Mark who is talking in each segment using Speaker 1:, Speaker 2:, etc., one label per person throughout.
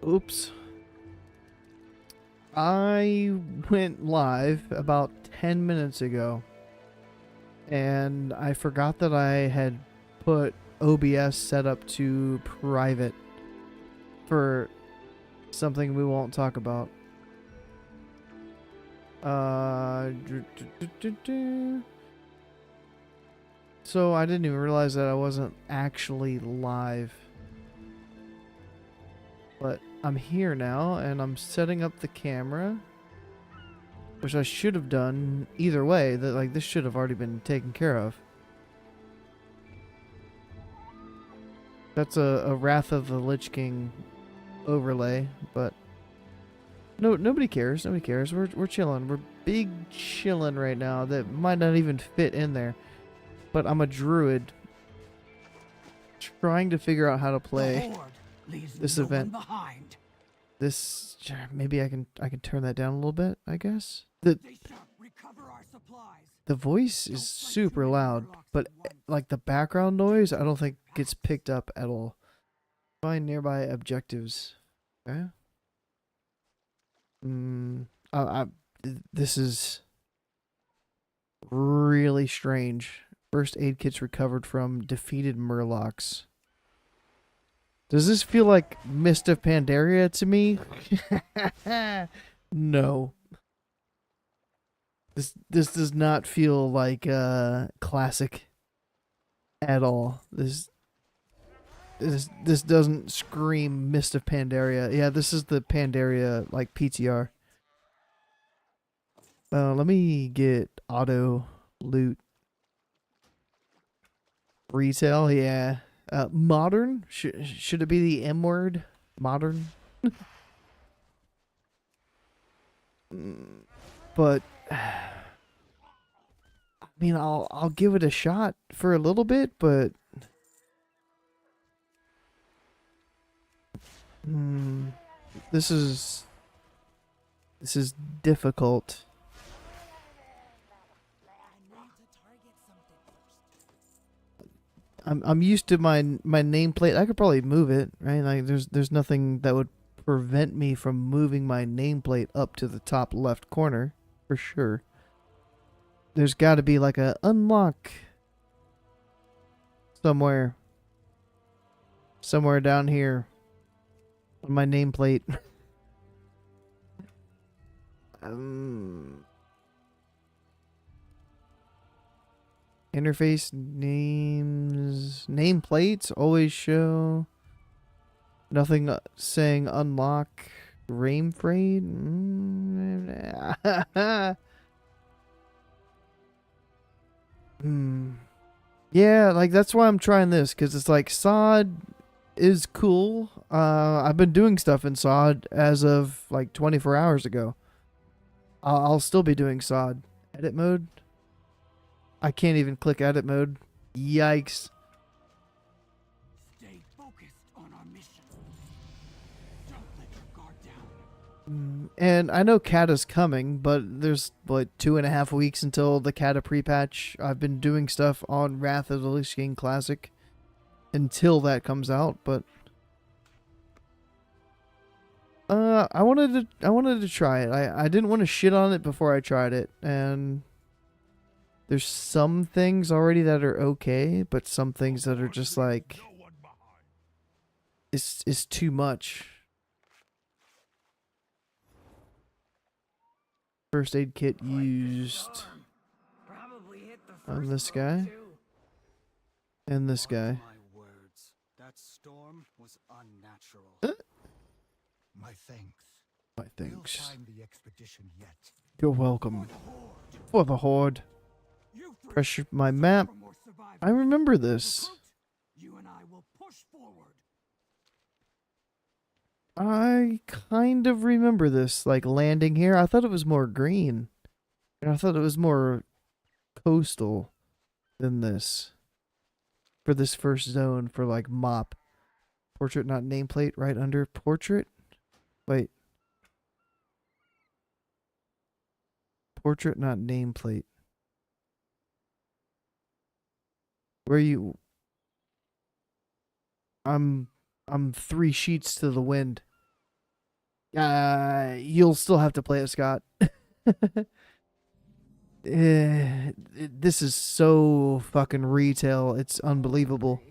Speaker 1: Oops. I went live about 10 minutes ago, and I forgot that I had put OBS set up to private for something we won't talk about. So I didn't even realize that I wasn't actually live. But I'm here now, and I'm setting up the camera, which I should have done either way. That like this should have already been taken care of. That's a Wrath of the Lich King overlay, but nobody cares. Nobody cares. We're chilling. We're big chilling right now. That might not even fit in there. But I'm a druid trying to figure out how to play this event. This maybe I can turn that down a little bit, I guess. The voice is super loud, but like the background noise I don't think gets picked up at all. Find nearby objectives. Okay. This is really strange. First aid kits recovered from defeated murlocs. Does this feel like Mist of Pandaria to me? No. This does not feel like classic at all. This doesn't scream Mist of Pandaria. Yeah, this is the Pandaria like PTR. Let me get auto loot. Retail, yeah. Modern? Should it be the M word? Modern? But I mean, I'll give it a shot for a little bit, but this is difficult. I'm used to my nameplate. I could probably move it, right? Like there's nothing that would prevent me from moving my nameplate up to the top left corner, for sure. There's got to be like a unlock somewhere down here on my nameplate. Interface names, nameplates always show. Nothing saying unlock Rain Freight. Yeah, like that's why I'm trying this, because it's like SoD is cool. I've been doing stuff in SoD as of like 24 hours ago. I'll still be doing SoD. Edit mode? I can't even click edit mode. Yikes.
Speaker 2: Stay focused on our mission. Don't let your guard down.
Speaker 1: And I know Cata's coming, but there's what 2.5 weeks until the Cata pre-patch. I've been doing stuff on Wrath of the Lich King Classic until that comes out, but I wanted to try it. I didn't want to shit on it before I tried it, and there's some things already that are okay, but some things that are just like it's too much. First aid kit used on this guy and this guy.
Speaker 2: My words, that storm was unnatural.
Speaker 3: My thanks.
Speaker 1: My thanks.
Speaker 3: We'll find the expedition yet.
Speaker 1: You're welcome. For the Horde. Pressure my map. I remember this.
Speaker 2: You and I will push forward.
Speaker 1: I kind of remember this, like landing here. I thought it was more green. And I thought it was more coastal than this. For this first zone for like MoP. Portrait not nameplate right under portrait. Wait. Portrait not nameplate. Where you? I'm 3 sheets to the wind. You'll still have to play it, Scott. This is so fucking retail. It's unbelievable.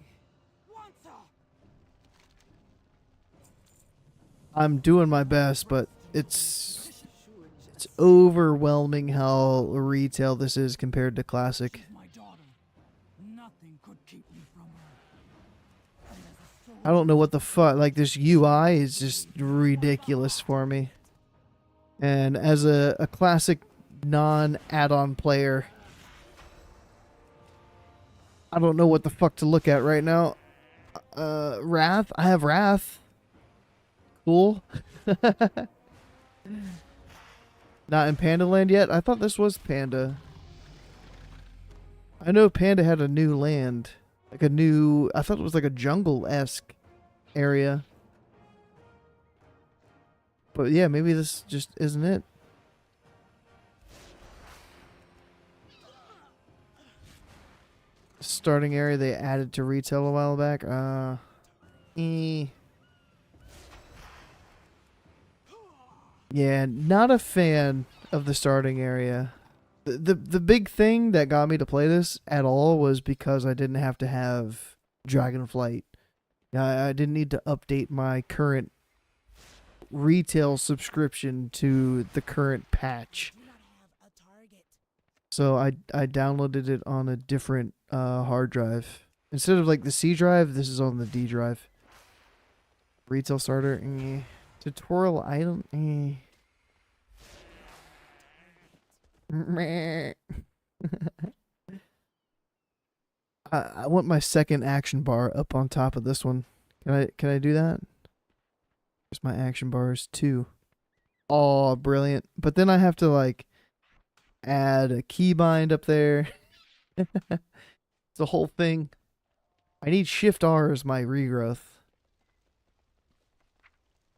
Speaker 1: I'm doing my best, but it's overwhelming how retail this is compared to classic.
Speaker 2: My daughter. Nothing could keep me from her.
Speaker 1: I don't know what the fuck. Like, this UI is just ridiculous for me. And as a classic non-add-on player, I don't know what the fuck to look at right now. Wrath? I have Wrath. Cool. Not in Panda Land yet? I thought this was Panda. I know Panda had a new land. Like a new... I thought it was like a jungle-esque area. But yeah, maybe this just isn't it. Starting area they added to retail a while back. Yeah, not a fan of the starting area. The big thing that got me to play this at all was because I didn't have to have Dragonflight. I didn't need to update my current retail subscription to the current patch. So I downloaded it on a different hard drive. Instead of like the C drive, this is on the D drive. Retail starter, tutorial item, I want my second action bar up on top of this one. Can I do that? Here's my action bars 2. Oh, brilliant. But then I have to like add a keybind up there. It's the whole thing. I need Shift R as my regrowth.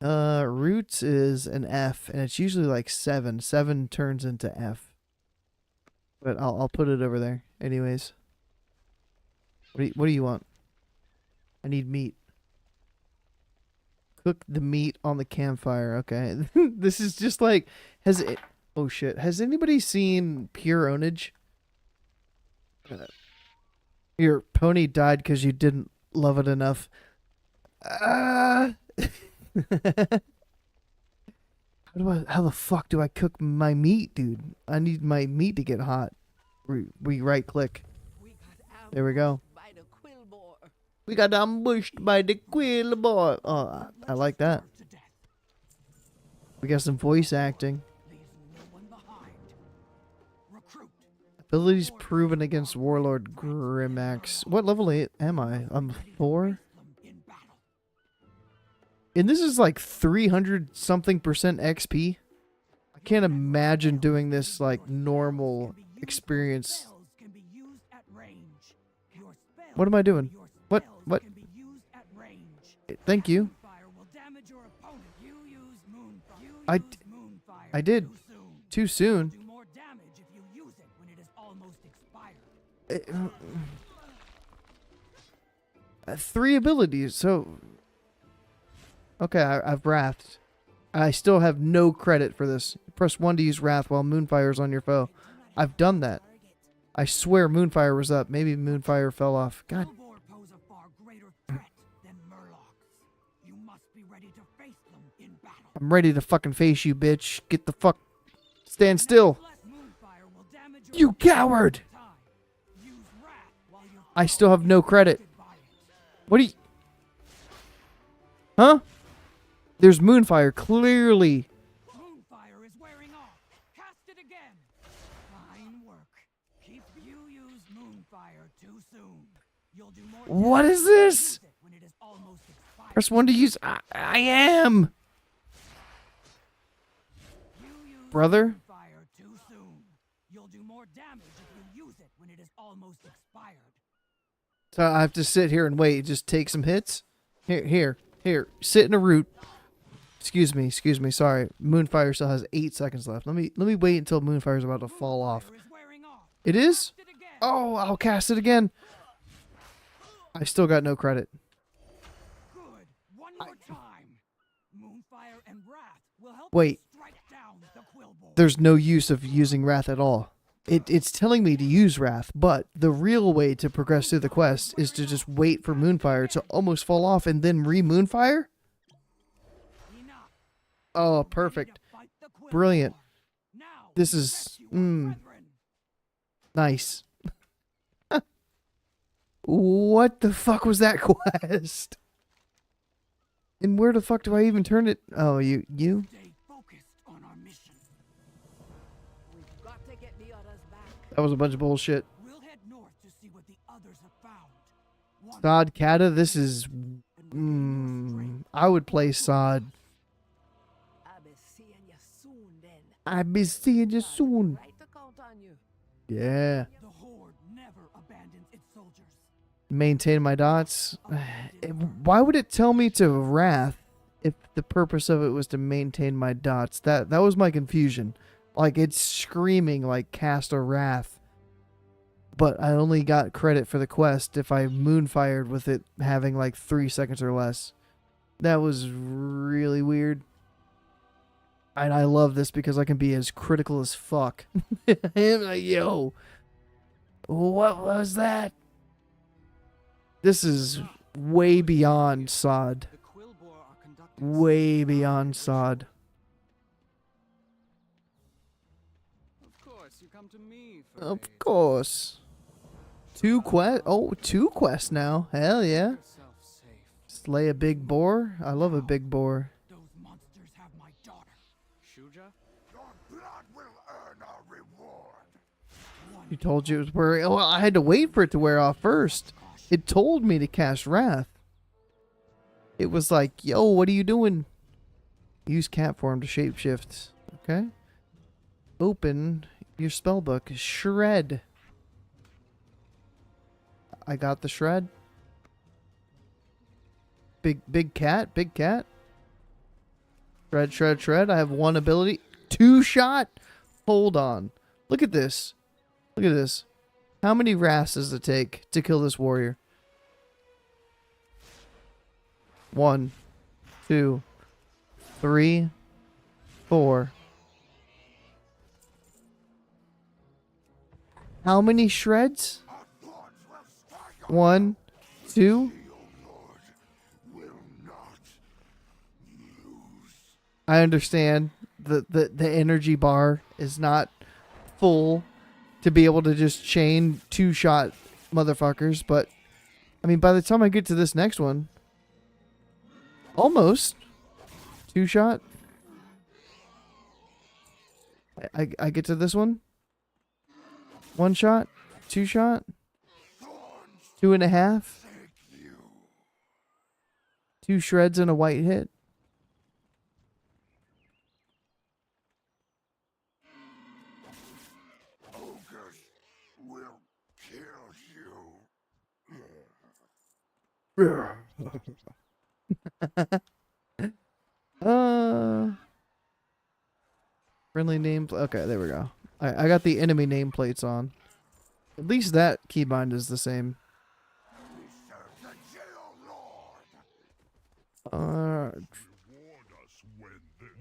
Speaker 1: Roots is an F, and it's usually like 7. 7 turns into F. But I'll put it over there. Anyways. What do you want? I need meat. Cook the meat on the campfire. Okay. This is just like oh shit. Has anybody seen Pure Ownage? Your pony died because you didn't love it enough. How the fuck do I cook my meat, dude? I need my meat to get hot. We right click. There we go. We got ambushed by the quill boy. Oh, I like that. We got some voice acting. Abilities proven against Warlord Grimax. What level 8 am I? I'm 4? And this is like 300 something percent XP. I can't imagine doing this like normal experience. What am I doing? What? Thank you. I did. Too soon. 3 abilities, so... Okay, I've Wrathed. I still have no credit for this. Press 1 to use Wrath while Moonfire is on your foe. I've done that. I swear Moonfire was up. Maybe Moonfire fell off. God. I'm ready to fucking face you, bitch. Get the fuck... Stand still. You coward! I still have no credit. What do you... Huh? There's Moonfire, clearly.
Speaker 2: Moonfire is wearing off. Cast it again. Fine work. Keep you use Moonfire too soon. You'll do more.
Speaker 1: What is this? Press 1 to use... I am! Brother?
Speaker 2: Moonfire too soon. You'll do more damage if you use it when it is almost expired.
Speaker 1: So I have to sit here and wait. Just take some hits? Here. Sit in a root. Excuse me. Sorry. Moonfire still has 8 seconds left. Let me wait until Moonfire's about to fall off. It is? Oh, I'll cast it again. I still got no credit.
Speaker 2: Good. One more time. Moonfire and Wrath will help
Speaker 1: Wait.
Speaker 2: you strike down the Quillboar.
Speaker 1: There's no use of using Wrath at all. It's telling me to use Wrath, but the real way to progress through the quest is to just wait for Moonfire to almost fall off and then re-Moonfire?
Speaker 2: Enough.
Speaker 1: Oh,
Speaker 2: Ready to
Speaker 1: perfect.
Speaker 2: fight the Quillboar.
Speaker 1: Brilliant.
Speaker 2: Now,
Speaker 1: This is...
Speaker 2: brethren.
Speaker 1: nice. What the fuck was that quest? And where the fuck do I even turn it? Oh, you?
Speaker 2: Stay focused on our mission.
Speaker 4: We've got to get the others back.
Speaker 1: That was a bunch of bullshit.
Speaker 2: We'll head north to see what the others have found. One
Speaker 1: SoD Cata, this is... I would play SoD.
Speaker 4: I'll be seeing you soon then.
Speaker 1: I'll be seeing you soon.
Speaker 4: Right to count on you.
Speaker 1: Yeah.
Speaker 2: The Horde never abandons its soldiers.
Speaker 1: Maintain my dots. Why would it tell me to Wrath if the purpose of it was to maintain my dots? That was my confusion. Like, it's screaming like cast a Wrath. But I only got credit for the quest if I moonfired with it having like 3 seconds or less. That was really weird. And I love this because I can be as critical as fuck. I'm like, yo, what was that? This is way beyond SoD.
Speaker 3: The Quillboar are conducting
Speaker 1: Way beyond SoD.
Speaker 3: Of course, you come to me for
Speaker 1: Of
Speaker 3: aid.
Speaker 1: course. Two quests now. Hell yeah.
Speaker 3: Yourself safe.
Speaker 1: Slay a big boar. I love a big boar.
Speaker 2: Those monsters have my daughter.
Speaker 3: Shuja?
Speaker 5: Your blood will earn a reward.
Speaker 1: You told you it was wearing. Oh, I had to wait for it to wear off first. It told me to cast Wrath. It was like, yo, what are you doing? Use cat form to shapeshift. Okay. Open your spellbook. Shred. I got the shred. Big cat. Shred. I have one ability. 2 shot. Hold on. Look at this. How many wraths does it take to kill this warrior? 1, 2, 3, 4. How many shreds? 1, 2. I understand the energy bar is not full to be able to just chain 2-shot motherfuckers, but I mean, by the time I get to this next one, almost 2-shot. I get to this one, 1 shot, 2 shot, 2.5, 2 shreds and a white hit.
Speaker 5: Ogres will kill you.
Speaker 1: Friendly name. Okay, there we go. I got the enemy nameplates on. At least that keybind is the same.
Speaker 5: We serve the jail lord.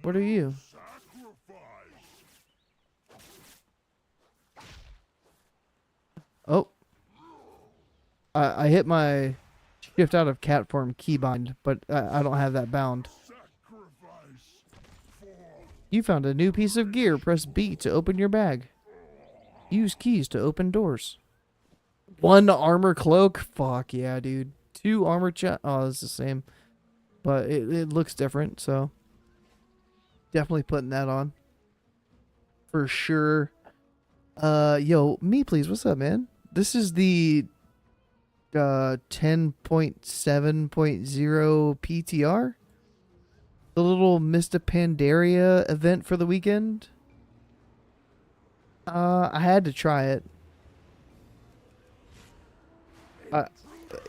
Speaker 1: What are you? Oh. I hit my shift out of cat form keybind, but I don't have that bound. You found a new piece of gear. Press B to open your bag. Use keys to open doors. 1 armor cloak? Fuck yeah, dude. 2 armor chest. Oh, it's the same. But it looks different, so definitely putting that on. For sure. Yo, me please, what's up, man? This is the 10.7.0 PTR. The little Mista Pandaria event for the weekend. I had to try it.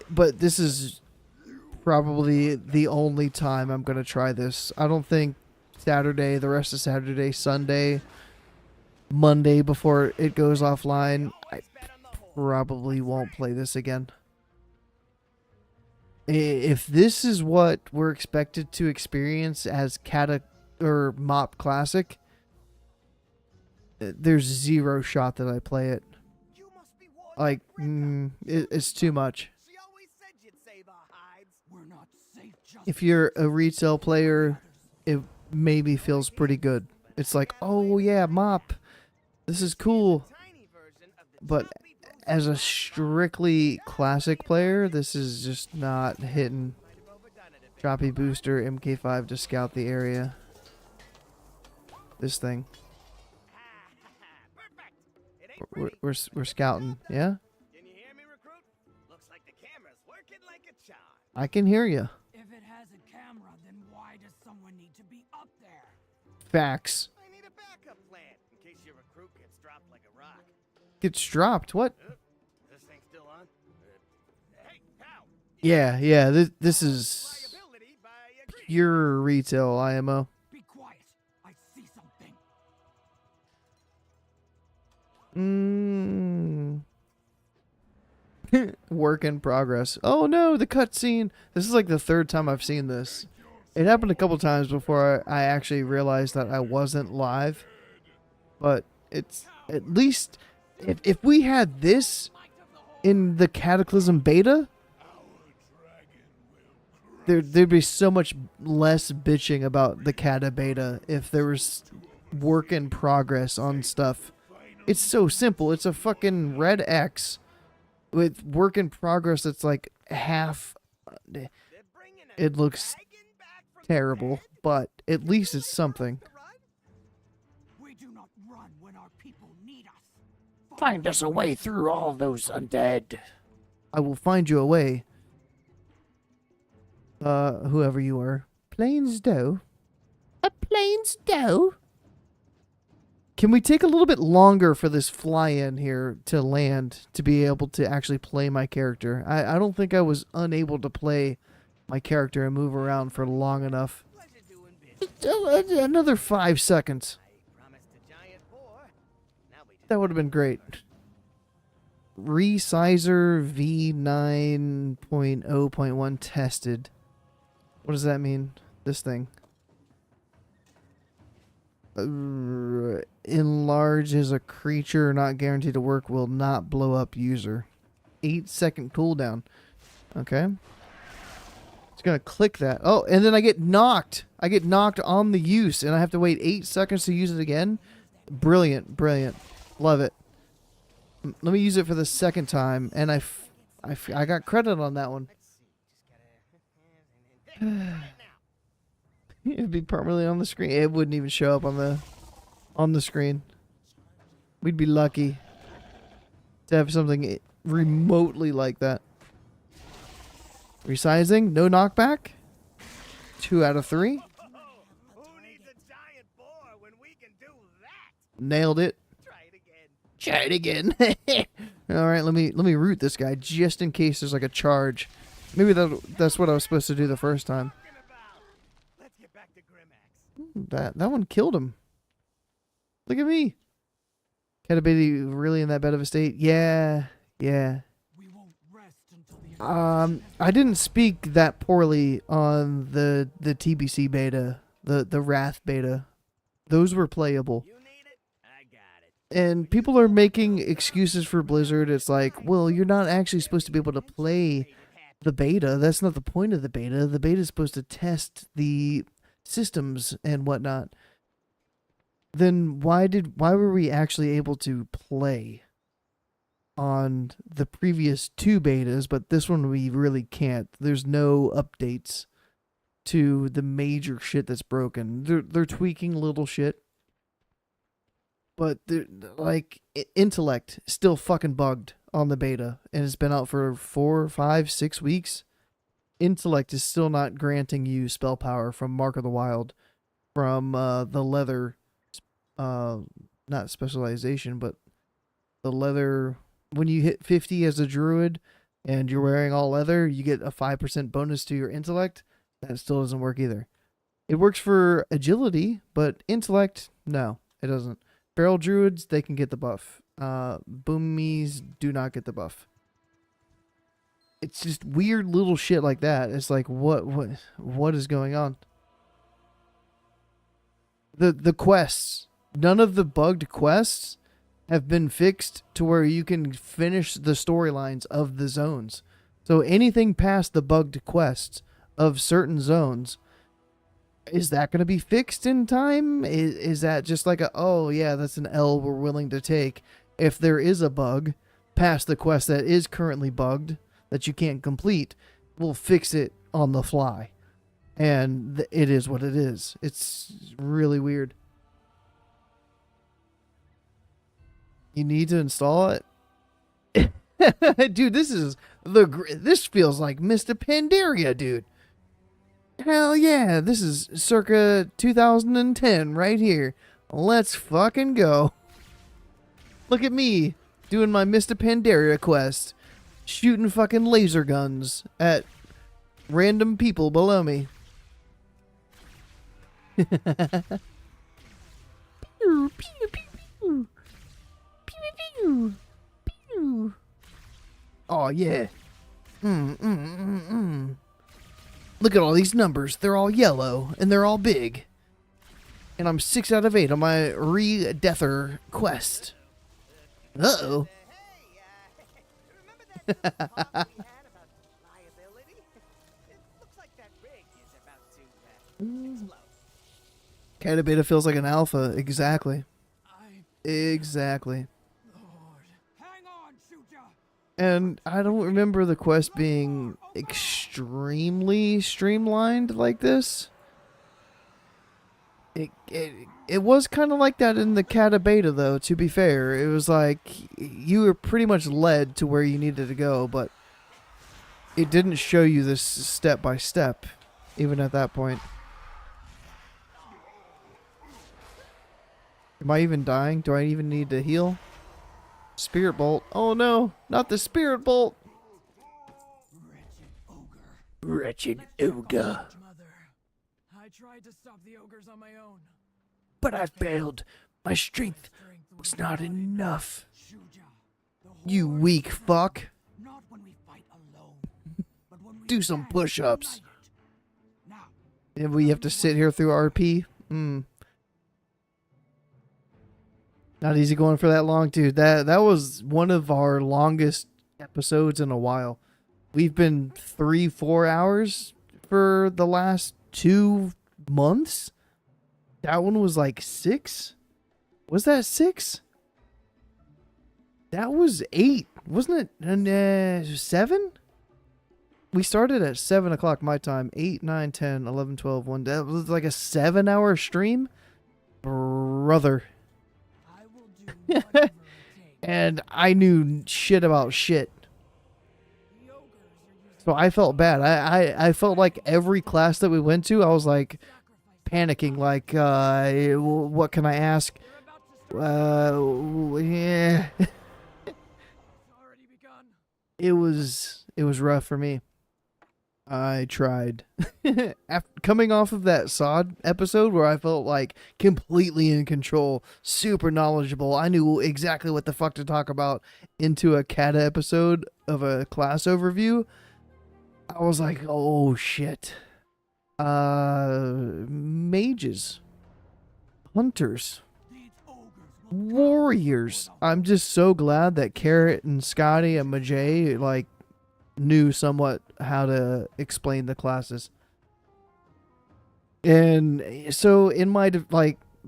Speaker 1: But this is probably the only time I'm going to try this. I don't think Saturday, the rest of Saturday, Sunday, Monday before it goes offline, I probably won't play this again. If this is what we're expected to experience as or MoP Classic, there's zero shot that I play it.
Speaker 6: You must be Warden
Speaker 1: Like,
Speaker 6: Orgrimmar.
Speaker 1: it's too much.
Speaker 6: She always said you'd save our hides.
Speaker 2: We're not safe just
Speaker 1: If you're a retail player, it maybe feels pretty good. It's like, oh yeah, MoP, this is cool.
Speaker 6: Tiny version of the
Speaker 1: But
Speaker 6: choppy boost
Speaker 1: as a strictly classic player, this is just not hitting.
Speaker 6: might have overdone it a bit.
Speaker 1: Choppy booster, MK5 to scout the area. This thing.
Speaker 6: Perfect. It ain't
Speaker 1: We're scouting, yeah?
Speaker 6: Can you hear me, recruit? Looks like the camera's working like a charm.
Speaker 1: I can hear you.
Speaker 2: If it has a camera, then why does someone need to be up there?
Speaker 1: Facts.
Speaker 6: I need a backup plan in case your recruit gets dropped like a rock.
Speaker 1: Gets dropped. What?
Speaker 6: This thing still on? Hey, pal.
Speaker 1: Yeah. This is
Speaker 6: Liability by agreement.
Speaker 1: pure retail IMO.
Speaker 2: Be quiet. I see something.
Speaker 1: Work in progress. Oh no, the cutscene. This is like the third time I've seen this. It happened a couple times before I actually realized that I wasn't live. But it's at least if we had this in the Cataclysm beta, there'd be so much less bitching about the Cata beta if there was work in progress on stuff. It's so simple. It's a fucking red X with work in progress that's like half.
Speaker 6: They're bringing a
Speaker 1: It looks
Speaker 6: dragon back from the
Speaker 1: terrible,
Speaker 6: dead?
Speaker 1: but at least it's something.
Speaker 6: To run?
Speaker 2: We do not run when our people need us.
Speaker 1: Find us a way through all those undead. I will find you a way. Whoever you are. Plains dough. A plains dough? Can we take a little bit longer for this fly-in here to land to be able to actually play my character? I don't think I was unable to play my character and move around for long enough.
Speaker 6: Pleasure doing business.
Speaker 1: Another 5 seconds.
Speaker 6: I promised a giant boar. Now we just
Speaker 1: That would have been great. Resizer V9.0.1 tested. What does that mean? This thing. Enlarge as a creature not guaranteed to work, will not blow up user. 8-second cooldown. Okay. It's gonna click that. Oh, and then I get knocked. I get knocked on the use, and I have to wait 8 seconds to use it again. Brilliant, brilliant. Love it. Let me use it for the second time, and I got credit on that one. It'd be permanently on the screen. It wouldn't even show up on the screen. We'd be lucky to have something remotely like that. Resizing, no knockback. 2 out of 3.
Speaker 6: Who needs a giant boar when we can do that?
Speaker 1: Nailed it.
Speaker 6: Try it again.
Speaker 1: Try it again. All right, let me root this guy just in case there's like a charge. Maybe that's what I was supposed to do the first time.
Speaker 6: Talking about. Let's get back to Grimmax.
Speaker 1: That one killed him. Look at me. Catabady really in that bad of a state? Yeah.
Speaker 2: We won't rest until the
Speaker 1: I didn't speak that poorly on the TBC beta, the Wrath beta. Those were playable.
Speaker 6: You need it? I got it.
Speaker 1: And people are making excuses for Blizzard. It's like, well, you're not actually supposed to be able to play the beta. That's not the point of the beta. The beta is supposed to test the systems and whatnot. Then why were we actually able to play on the previous 2 betas, but this one we really can't? There's no updates to the major shit that's broken. They're tweaking little shit, but they're like intellect still fucking bugged on the beta, and it's been out for 4, 5, 6 weeks. Intellect is still not granting you spell power from Mark of the Wild, from the leather, not specialization, but the leather. When you hit 50 as a druid and you're wearing all leather, you get a 5% bonus to your intellect. That still doesn't work either. It works for agility, but intellect, no, it doesn't. Feral druids, they can get the buff. Boomies do not get the buff. It's just weird little shit like that. It's like what is going on? The quests, none of the bugged quests have been fixed to where you can finish the storylines of the zones. So anything past the bugged quests of certain zones, is that going to be fixed in time? Is that just like oh yeah, that's an L we're willing to take if there is a bug past the quest that is currently bugged that you can't complete, we'll fix it on the fly. And it is what it is. It's really weird. You need to install it? Dude, this feels like Mr. Pandaria, dude. Hell yeah, this is circa 2010 right here. Let's fucking go. Look at me doing my Mr. Pandaria quest. Shooting fucking laser guns at random people below me. Pew, pew, pew, pew. Pew, pew, pew. Oh yeah. Look at all these numbers. They're all yellow and they're all big. And I'm 6 out of 8 on my re-deather quest. Uh-oh.
Speaker 6: Hey, remember that talk we had about liability? It looks like that rig is about to explode.
Speaker 1: Catabeta feels like an alpha. Exactly.
Speaker 2: I,
Speaker 1: Exactly.
Speaker 2: Lord. Hang on, shooter.
Speaker 1: And I don't remember the quest being extremely streamlined like this. It was kind of like that in the Cata Beta, though, to be fair. It was like you were pretty much led to where you needed to go, but it didn't show you this step by step, even at that point. Am I even dying? Do I even need to heal? Spirit Bolt. Oh no, not the Spirit Bolt.
Speaker 2: Wretched ogre.
Speaker 1: Wretched ogre.
Speaker 2: Mother, I tried to stop the ogres on my own.
Speaker 1: But I failed. My strength
Speaker 2: Strength
Speaker 1: was not enough.
Speaker 2: Shooter. The
Speaker 1: You
Speaker 2: horde
Speaker 1: weak
Speaker 2: is
Speaker 1: fuck.
Speaker 2: not when we fight alone, but when we
Speaker 1: Do some
Speaker 2: stand
Speaker 1: push-ups.
Speaker 2: united. Now,
Speaker 1: And we have to sit here through RP? Not easy going for that long, dude. That was one of our longest episodes in a while. We've been 3-4 hours for the last 2 months. That one was like 6. Was that 6? That was 8, wasn't it? And 7? We started at 7 o'clock my time. 8, 9, 10, 11, 12, 1. That was like a 7-hour stream, brother.
Speaker 2: I will do whatever it takes.
Speaker 1: And I knew shit about shit.
Speaker 2: The ogres are using
Speaker 1: So I felt bad. I felt like every class that we went to, I was like panicking. Like, what can I ask? Yeah.
Speaker 2: It's already begun.
Speaker 1: It was rough for me. I tried. After coming off of that SoD episode where I felt like completely in control, super knowledgeable, I knew exactly what the fuck to talk about, into a Kata episode of a class overview, I was like, oh shit. Mages. Hunters.
Speaker 2: These ogres will
Speaker 1: Warriors. I'm just so glad that Carrot and Scotty and Majay like knew somewhat how to explain the classes. And so in my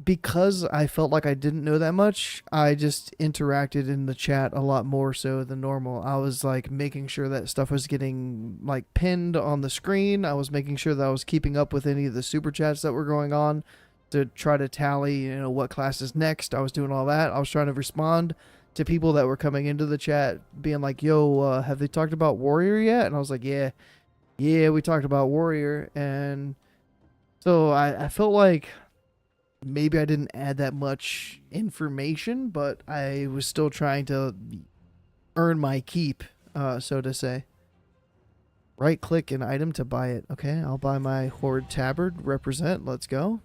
Speaker 1: because I felt like I didn't know that much, I just interacted in the chat a lot more so than normal. I was like making sure that stuff was getting like pinned on the screen. I was making sure that I was keeping up with any of the super chats that were going on to try to tally, what class is next. I was doing all that. I was trying to respond to people that were coming into the chat being like, yo, have they talked about Warrior yet? And I was like, yeah, we talked about Warrior. And so I felt like maybe I didn't add that much information, but I was still trying to earn my keep, so to say. Right click an item to buy it. Okay, I'll buy my Horde Tabard. Represent. Let's go.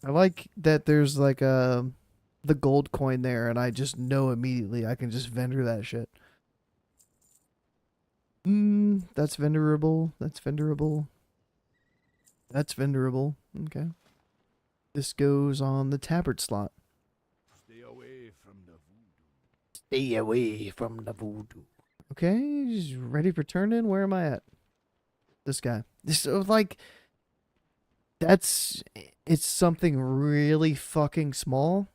Speaker 1: I like that there's like the gold coin there, and I just know immediately I can just vendor that shit. That's venerable. That's venerable. That's venerable. Okay. This goes on the tabard slot.
Speaker 5: Stay away from the voodoo.
Speaker 1: Stay away from the voodoo. Okay, he's ready for turn in. Where am I at? This guy. This like it's something really fucking small.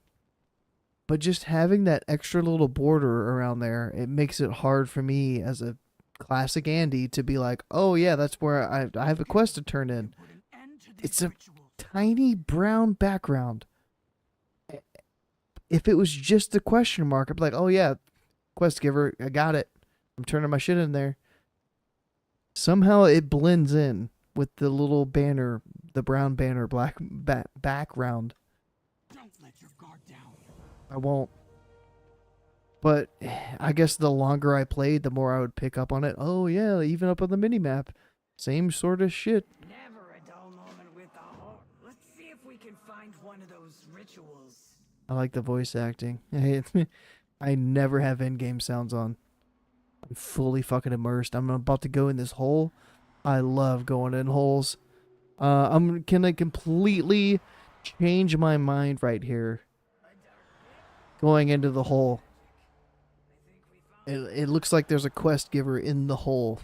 Speaker 1: But just having that extra little border around there, it makes it hard for me as a classic Andy to be like, oh yeah, that's where I have a quest to turn in.
Speaker 2: Put an end to
Speaker 1: It's
Speaker 2: these
Speaker 1: a
Speaker 2: rituals.
Speaker 1: tiny brown background. If it was just the question mark, I'd be like, oh yeah, quest giver, I got it. I'm turning my shit in there. Somehow it blends in with the little banner, the brown banner black background.
Speaker 2: Don't let your guard down.
Speaker 1: I won't. But I guess the longer I played, the more I would pick up on it. Oh yeah, even up on the minimap. Same sort of shit.
Speaker 2: Never a dull moment with the whole. Let's see if we can find one of those rituals.
Speaker 1: I like the voice acting. I never have in-game sounds on. I'm fully fucking immersed. I'm about to go in this hole. I love going in holes. I'm gonna completely change my mind right here. Going into the hole. It looks like there's a quest giver in the hole.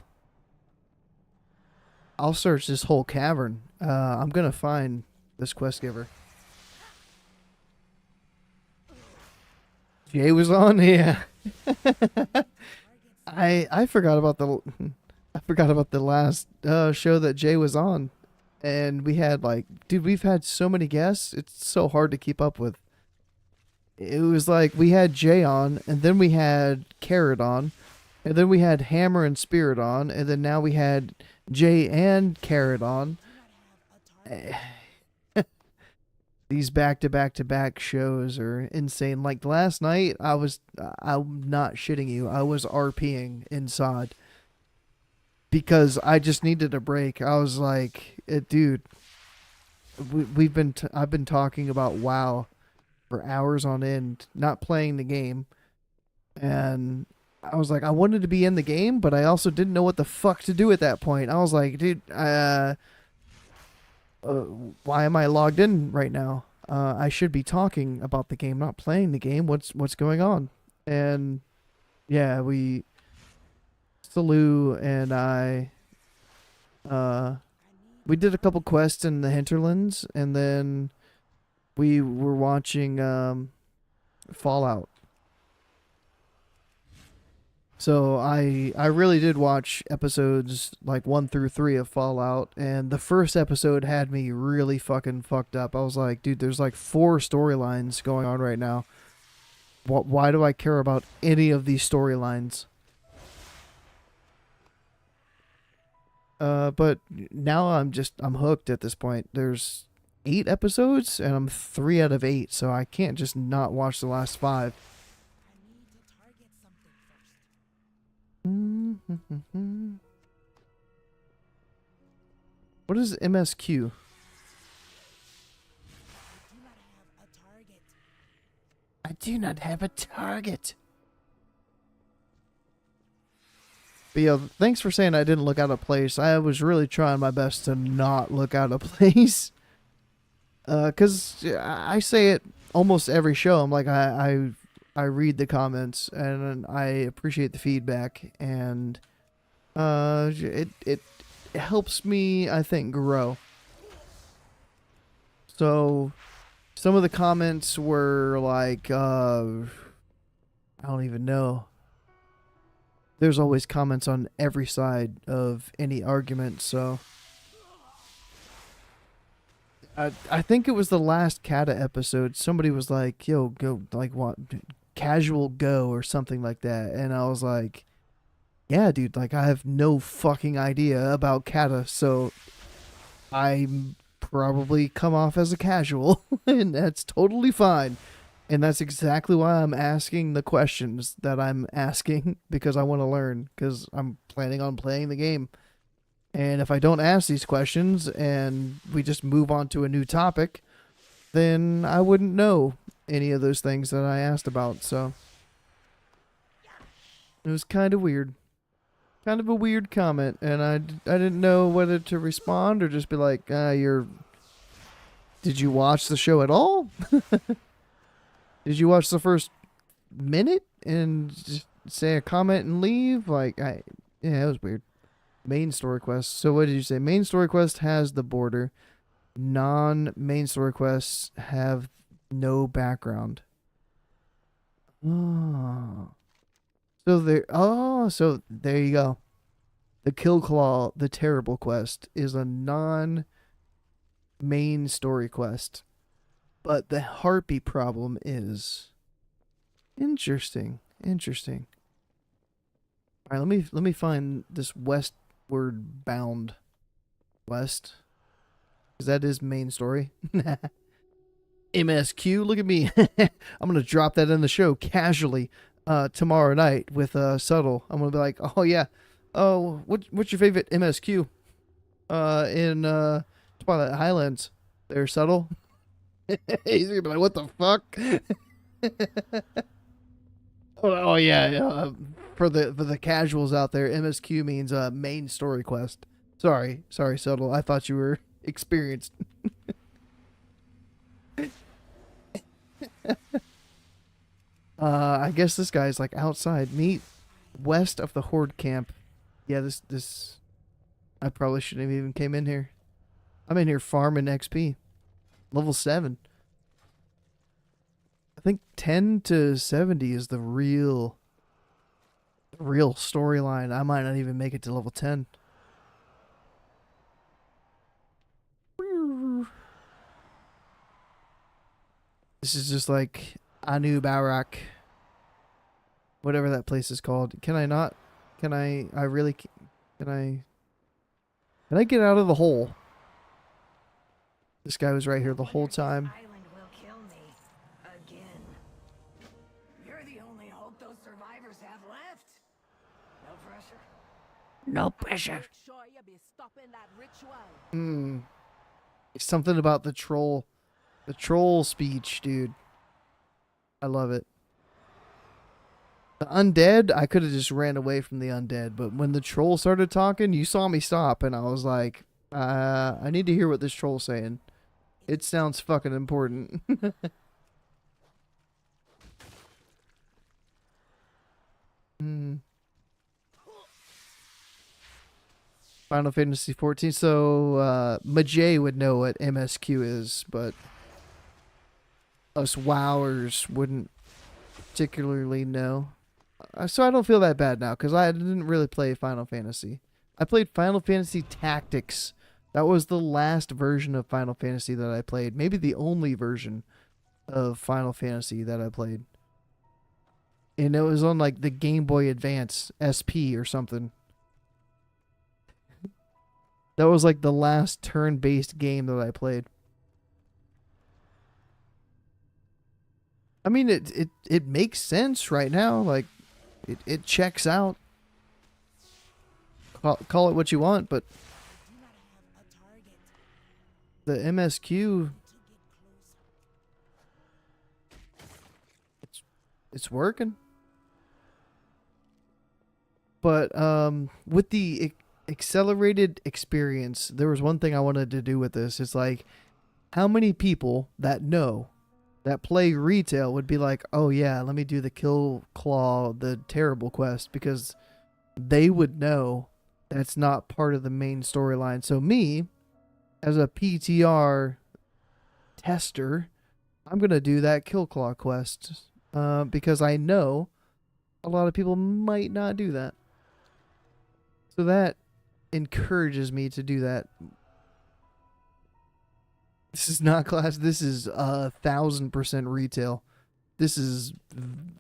Speaker 1: I'll search this whole cavern. I'm gonna find this quest giver. Jay was on, yeah. I forgot about the last show that Jay was on, and we had like, dude, we've had so many guests. It's so hard to keep up with. It was like we had Jay on, and then we had Carrot on, and then we had Hammer and Spirit on, and then now we had Jay and Carrot on. These back-to-back-to-back shows are insane. Like last night, I'm not shitting you, I was RPing in SoD because I just needed a break. I was like, dude, I've been talking about WoW for hours on end, not playing the game, and I was like, I wanted to be in the game, but I also didn't know what the fuck to do at that point. I was like, dude, why am I logged in right now? I should be talking about the game, not playing the game. What's going on? And yeah, Salu and I, we did a couple quests in the hinterlands, and then we were watching Fallout. So I really did watch episodes like 1 through 3 of Fallout, and the first episode had me really fucking fucked up. I was like, dude, there's like 4 storylines going on right now. Why do I care about any of these storylines? But now I'm hooked at this point. There's 8 episodes, and I'm 3 out of 8, so I can't just not watch the last 5. What is MSQ? I do not have a target. But yeah, thanks for saying I didn't look out of place. I was really trying my best to not look out of place. Cause I say it almost every show. I'm like, I read the comments and I appreciate the feedback, and it helps me, I think, grow. So some of the comments were like, I don't even know. There's always comments on every side of any argument, so I think it was the last Kata episode. Somebody was like, yo, go, like, what, casual go or something like that. And I was like, yeah, dude, like, I have no fucking idea about Kata, so I probably come off as a casual, and that's totally fine. And that's exactly why I'm asking the questions that I'm asking, because I want to learn, because I'm planning on playing the game. And if I don't ask these questions and we just move on to a new topic, then I wouldn't know any of those things that I asked about. So it was kind of weird. kind of a weird comment, and I didn't know whether to respond or just be like, did you watch the show at all? Did you watch the first minute and just say a comment and leave? Yeah, it was weird. Main story quest. So what did you say? Main story quest has the border. Non-main story quests have no background. Oh. So there you go. The Kill Claw, the terrible quest, is a non-main story quest. But the harpy problem is interesting. Interesting. All right, let me find this westward bound quest, because that is main story. MSQ, look at me. I'm gonna drop that in the show casually tomorrow night with Subtle. I'm gonna be like, oh yeah, oh what's your favorite MSQ in Twilight Highlands? There, Subtle. He's gonna be like, what the fuck? Oh yeah, for the casuals out there, MSQ means main story quest. Sorry, Subtle. I thought you were experienced. I guess this guy's like outside. Meet west of the Horde camp. Yeah, this I probably shouldn't have even came in here. I'm in here farming XP. Level 7. I think 10 to 70 is the real storyline. I might not even make it to level 10. This is just like Anu Barak. Whatever that place is called. Can I not? Can I really can I get out of the hole? This guy was right here the whole time.
Speaker 4: Island will kill me again. You're the only hope those survivors have left. No pressure.
Speaker 2: No pressure.
Speaker 4: Make sure you be stopping that ritual.
Speaker 1: Something about the troll. The troll speech, dude. I love it. The undead, I could have just ran away from the undead, but when the troll started talking, you saw me stop, and I was like, I need to hear what this troll's saying. It sounds fucking important. Final Fantasy 14. So, Majay would know what MSQ is, but us wowers wouldn't particularly know. So I don't feel that bad now, because I didn't really play Final Fantasy. I played Final Fantasy Tactics. That was the last version of Final Fantasy that I played. Maybe the only version of Final Fantasy that I played. And it was on like the Game Boy Advance SP or something. That was like the last turn-based game that I played. I mean, it makes sense right now. Like, it checks out. Call it what you want, but the MSQ, it's working. But with the accelerated experience, there was one thing I wanted to do with this. It's like, how many people that play retail would be like, oh yeah, let me do the Kill Claw, the terrible quest, because they would know that's not part of the main storyline. So me, as a PTR tester, I'm going to do that Kill Claw quest, because I know a lot of people might not do that. So that encourages me to do that. This is not class. This is 1,000% retail. This is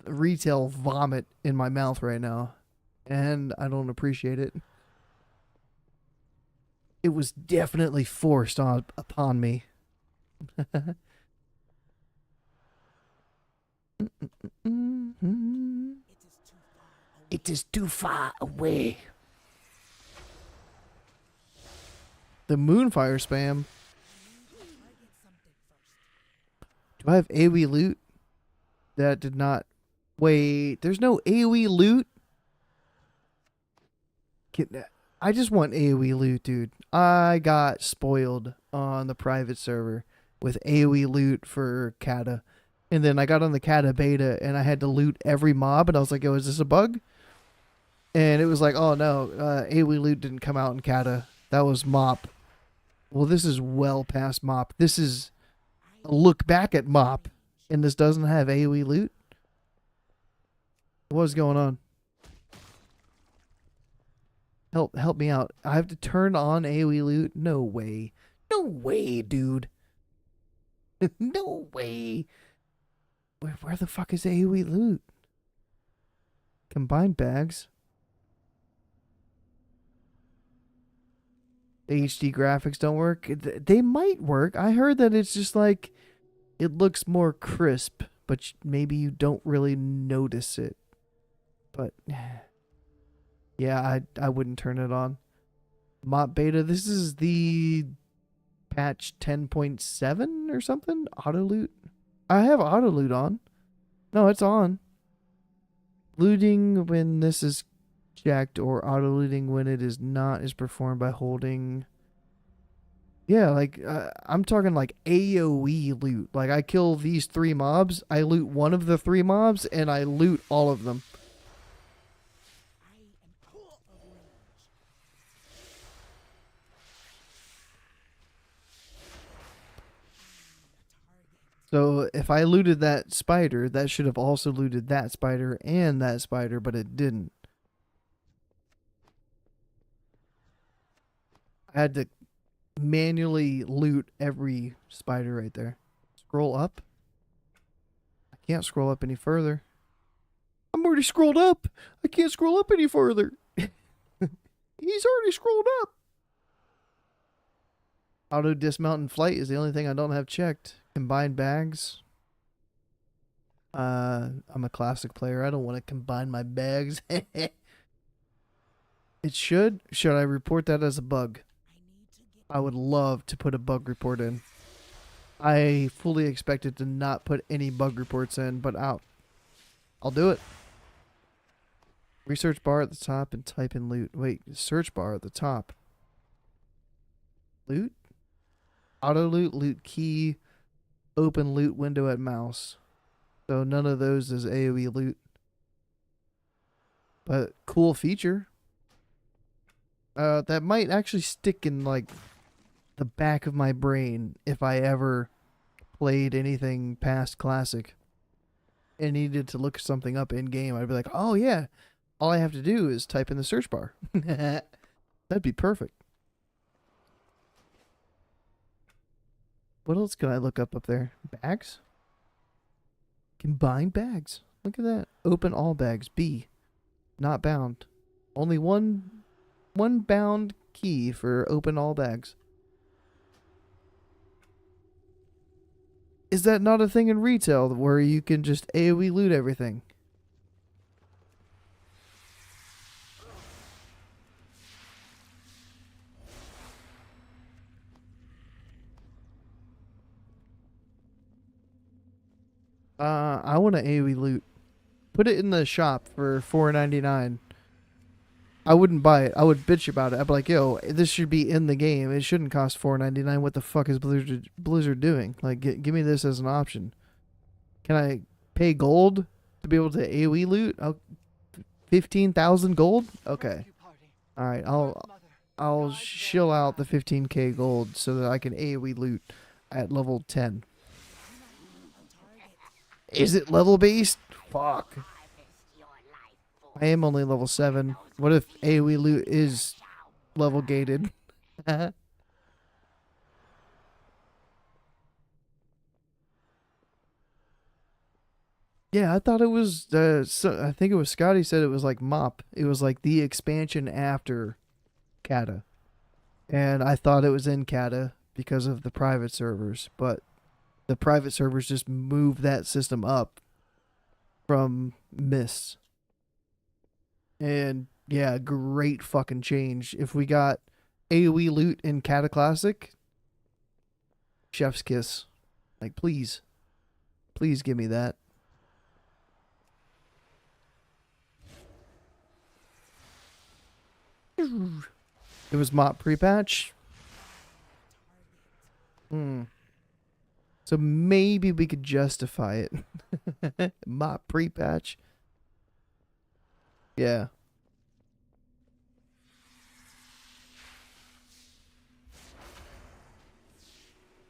Speaker 1: retail vomit in my mouth right now, and I don't appreciate it. It was definitely forced upon me. It is too far away. The Moonfire spam. Do I have AoE loot? That did not... Wait, there's no AoE loot? I just want AoE loot, dude. I got spoiled on the private server with AoE loot for Kata. And then I got on the Kata beta and I had to loot every mob. And I was like, yo, is this a bug? And it was like, oh no, AoE loot didn't come out in Kata. That was MoP. Well, this is well past MoP. This is a look back at MoP. And this doesn't have AoE loot? What's going on? Help me out. I have to turn on AoE loot? No way. No way, dude. No way. Where the fuck is AoE loot? Combined bags. The HD graphics don't work. They might work. I heard that it's just like it looks more crisp, but maybe you don't really notice it. But yeah, I wouldn't turn it on. MoP beta. This is the patch 10.7 or something. Auto loot. I have auto loot on. No, it's on. Looting when this is checked or auto looting when it is not is performed by holding. Yeah, like I'm talking like AoE loot. Like I kill these 3 mobs, I loot one of the 3 mobs, and I loot all of them. So if I looted that spider, that should have also looted that spider and that spider, but it didn't. I had to manually loot every spider right there. Scroll up. I can't scroll up any further. I'm already scrolled up. I can't scroll up any further. He's already scrolled up. Auto dismount and flight is the only thing I don't have checked. Combined bags. I'm a classic player. I don't want to combine my bags. It should. Should I report that as a bug? I would love to put a bug report in. I fully expected to not put any bug reports in, but I'll do it. Research bar at the top and type in loot. Wait, search bar at the top. Loot? Auto loot, loot key, open loot window at mouse. So none of those is AoE loot. But cool feature. That might actually stick in like the back of my brain if I ever played anything past classic and needed to look something up in game. I'd be like, oh yeah, all I have to do is type in the search bar. That'd be perfect. What else can I look up there? Bags? Combined bags. Look at that. Open all bags. B. Not bound. Only one bound key for open all bags. Is that not a thing in retail where you can just AoE loot everything? I want to AoE loot. Put it in the shop for $4.99. I wouldn't buy it. I would bitch about it. I'd be like, yo, this should be in the game. It shouldn't cost $4.99. What the fuck is Blizzard doing? Like, give me this as an option. Can I pay gold to be able to AoE loot? 15,000 gold? Okay. All right. I'll shill out the 15k gold so that I can AoE loot at level 10. Is it level based? Fuck. I am only level 7. What if AoE loot is level gated? Yeah, I thought it was, I think it was Scotty said it was like MoP. It was like the expansion after Kata. And I thought it was in Kata because of the private servers. But the private servers just moved that system up from Mists. And yeah, great fucking change. If we got AoE loot in Cataclysm, chef's kiss. Like, please. Please give me that. It was MoP pre-patch. So maybe we could justify it. MoP pre-patch. Yeah.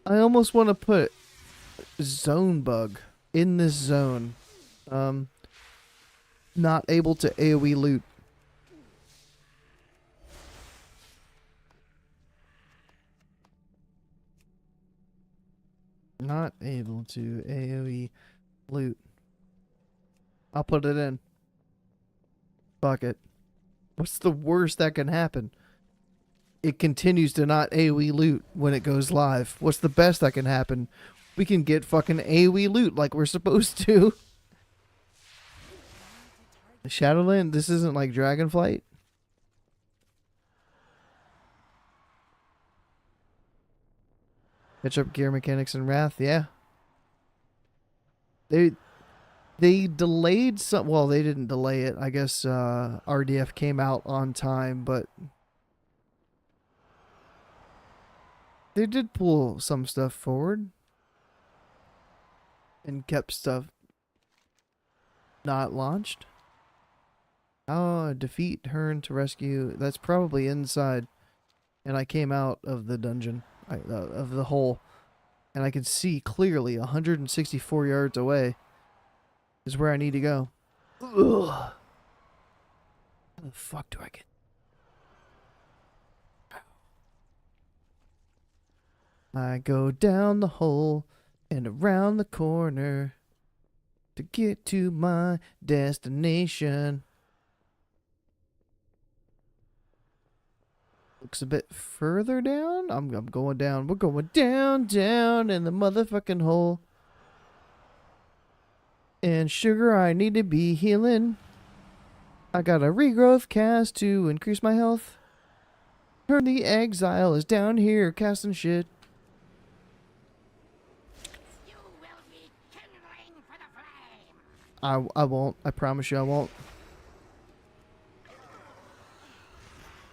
Speaker 1: I almost want to put zone bug in this zone. Not able to AoE loot. Not able to AoE loot. I'll put it in. Fuck it. What's the worst that can happen? It continues to not AoE loot when it goes live. What's the best that can happen? We can get fucking AoE loot like we're supposed to. Shadowland, this isn't like Dragonflight. Catch up gear mechanics and Wrath, yeah. They delayed some, well, they didn't delay it. I guess RDF came out on time, but they did pull some stuff forward and kept stuff not launched. Oh, defeat Hearn to rescue. That's probably inside. And I came out of the dungeon, of the hole, and I can see clearly 164 yards away is where I need to go. Ugh. How the fuck do I get? I go down the hole and around the corner to get to my destination. Looks a bit further down. I'm going down. We're going down in the motherfucking hole. And sugar, I need to be healing. I got a regrowth cast to increase my health. Turn the exile is down here casting shit.
Speaker 4: You will be kindling for the flame.
Speaker 1: I won't. I promise you I won't.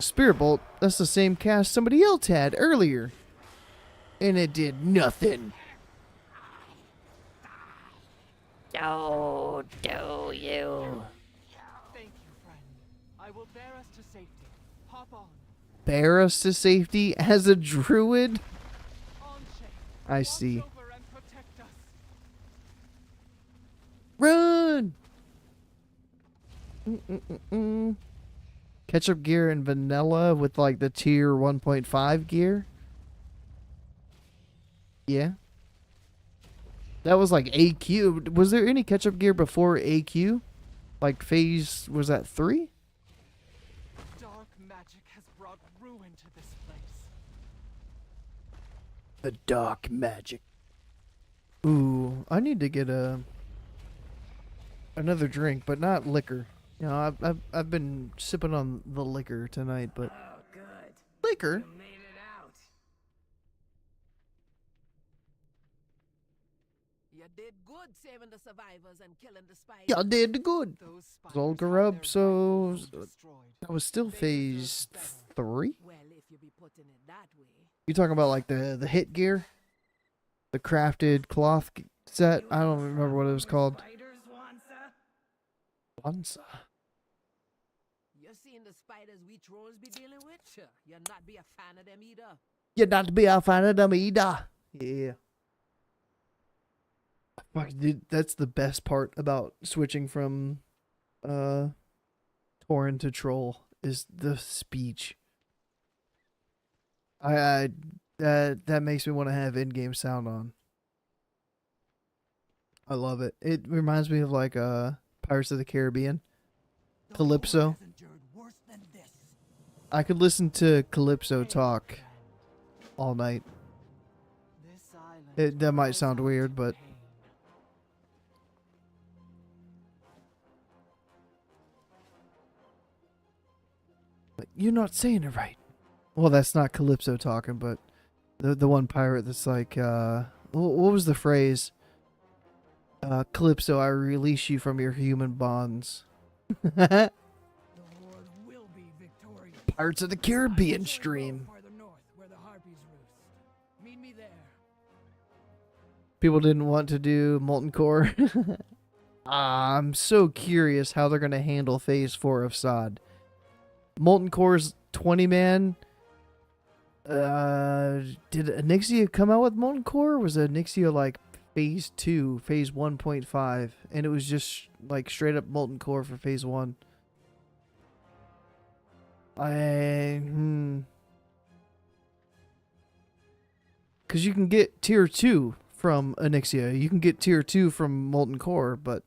Speaker 1: Spirit Bolt, that's the same cast somebody else had earlier. And it did nothing.
Speaker 4: So do you.
Speaker 6: Thank you, friend. I will bear us to safety. Hop on.
Speaker 1: Bear us to safety as a druid?
Speaker 6: On chain.
Speaker 1: I
Speaker 6: Watch
Speaker 1: see.
Speaker 6: over and protect us.
Speaker 1: Run! Mm-mm-mm-mm. Ketchup gear and vanilla with like the tier 1.5 gear. Yeah. That was like AQ. Was there any ketchup gear before AQ? Like phase, was that 3?
Speaker 6: Dark magic has brought ruin to this place.
Speaker 1: The dark magic. Ooh, I need to get another drink, but not liquor. You know, I've been sipping on the liquor tonight, but
Speaker 4: Oh, good.
Speaker 1: liquor.
Speaker 4: You made it out.
Speaker 7: You did good saving the survivors and killing the spiders.
Speaker 1: Y'all did good.
Speaker 6: Those spiders
Speaker 1: Zolgar
Speaker 6: have
Speaker 1: up,
Speaker 6: their
Speaker 1: so
Speaker 6: rifles destroyed.
Speaker 1: that was still
Speaker 6: They deserve
Speaker 1: phase
Speaker 6: better.
Speaker 1: 3.
Speaker 7: Well, if you be putting it that way.
Speaker 1: You talking about like the hit gear, the crafted cloth set? I don't remember what it was called.
Speaker 4: Spiders, Wansa?
Speaker 1: Once.
Speaker 7: You seen the spiders we trolls be dealing with? Sure, you'll not be a fan of them either.
Speaker 1: You not be a fan of them either. Yeah. Fuck, dude, that's the best part about switching from Tauren to Troll is the speech. That makes me want to have in-game sound on. I love it. It reminds me of like Pirates of the Caribbean. Calypso.
Speaker 2: Has endured worse than this.
Speaker 1: I could listen to Calypso talk all night.
Speaker 6: This island
Speaker 1: That might
Speaker 6: cries
Speaker 1: sound
Speaker 6: out
Speaker 1: weird,
Speaker 6: in
Speaker 1: but
Speaker 6: pain.
Speaker 1: you're not saying it right. Well, that's not Calypso talking, but the one pirate that's like, what was the phrase? Calypso, I release you from your human bonds.
Speaker 2: The Horde will be victorious.
Speaker 1: Pirates of the Caribbean
Speaker 2: I'm sure you'll
Speaker 1: stream.
Speaker 2: go farther north, where the harpies roost. Meet me there.
Speaker 1: People didn't want to do Molten Core. I'm so curious how they're going to handle Phase 4 of SoD. Molten Core's 20-man. Did Anixia come out with Molten Core? Or was Anixia like Phase 2, Phase 1.5? And it was just like straight up Molten Core for Phase 1. Because you can get Tier 2 from Anixia. You can get Tier 2 from Molten Core, but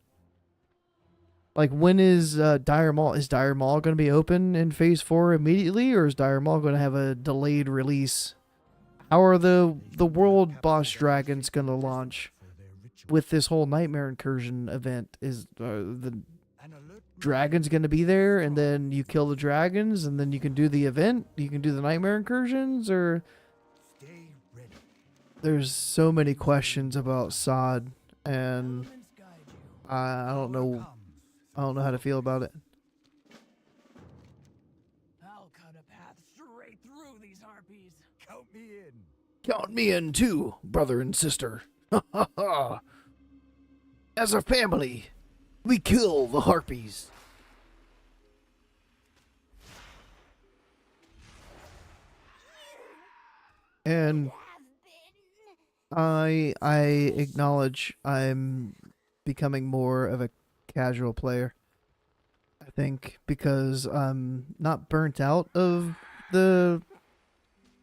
Speaker 1: like, when is Dire Maul? Is Dire Maul going to be open in Phase 4 immediately, or is Dire Maul going to have a delayed release? How are the world boss dragons going to launch with this whole Nightmare Incursion event? Is the dragons going to be there, and then you kill the dragons, and then you can do the event? You can do the Nightmare Incursions, or... There's so many questions about SoD, and I don't know how to feel about it.
Speaker 2: I'll cut a path straight through these harpies.
Speaker 5: Count me in.
Speaker 1: Count me in too, brother and sister. Ha ha ha. As a family, we kill the harpies. And I acknowledge I'm becoming more of a casual player. I think because I'm not burnt out of the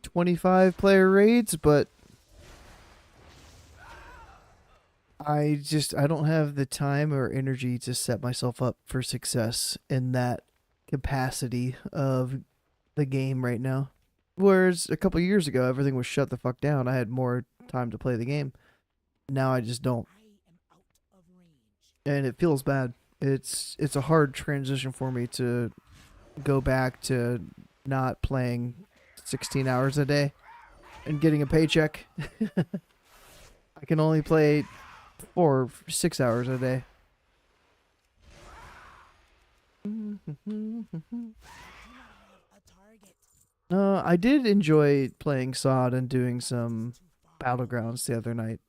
Speaker 1: 25 player raids, but I don't have the time or energy to set myself up for success in that capacity of the game right now. Whereas a couple years ago, everything was shut the fuck down. I had more time to play the game. Now I just don't. And it feels bad. It's a hard transition for me to go back to not playing 16 hours a day and getting a paycheck. I can only play 6 hours a day. I did enjoy playing SoD and doing some battlegrounds the other night.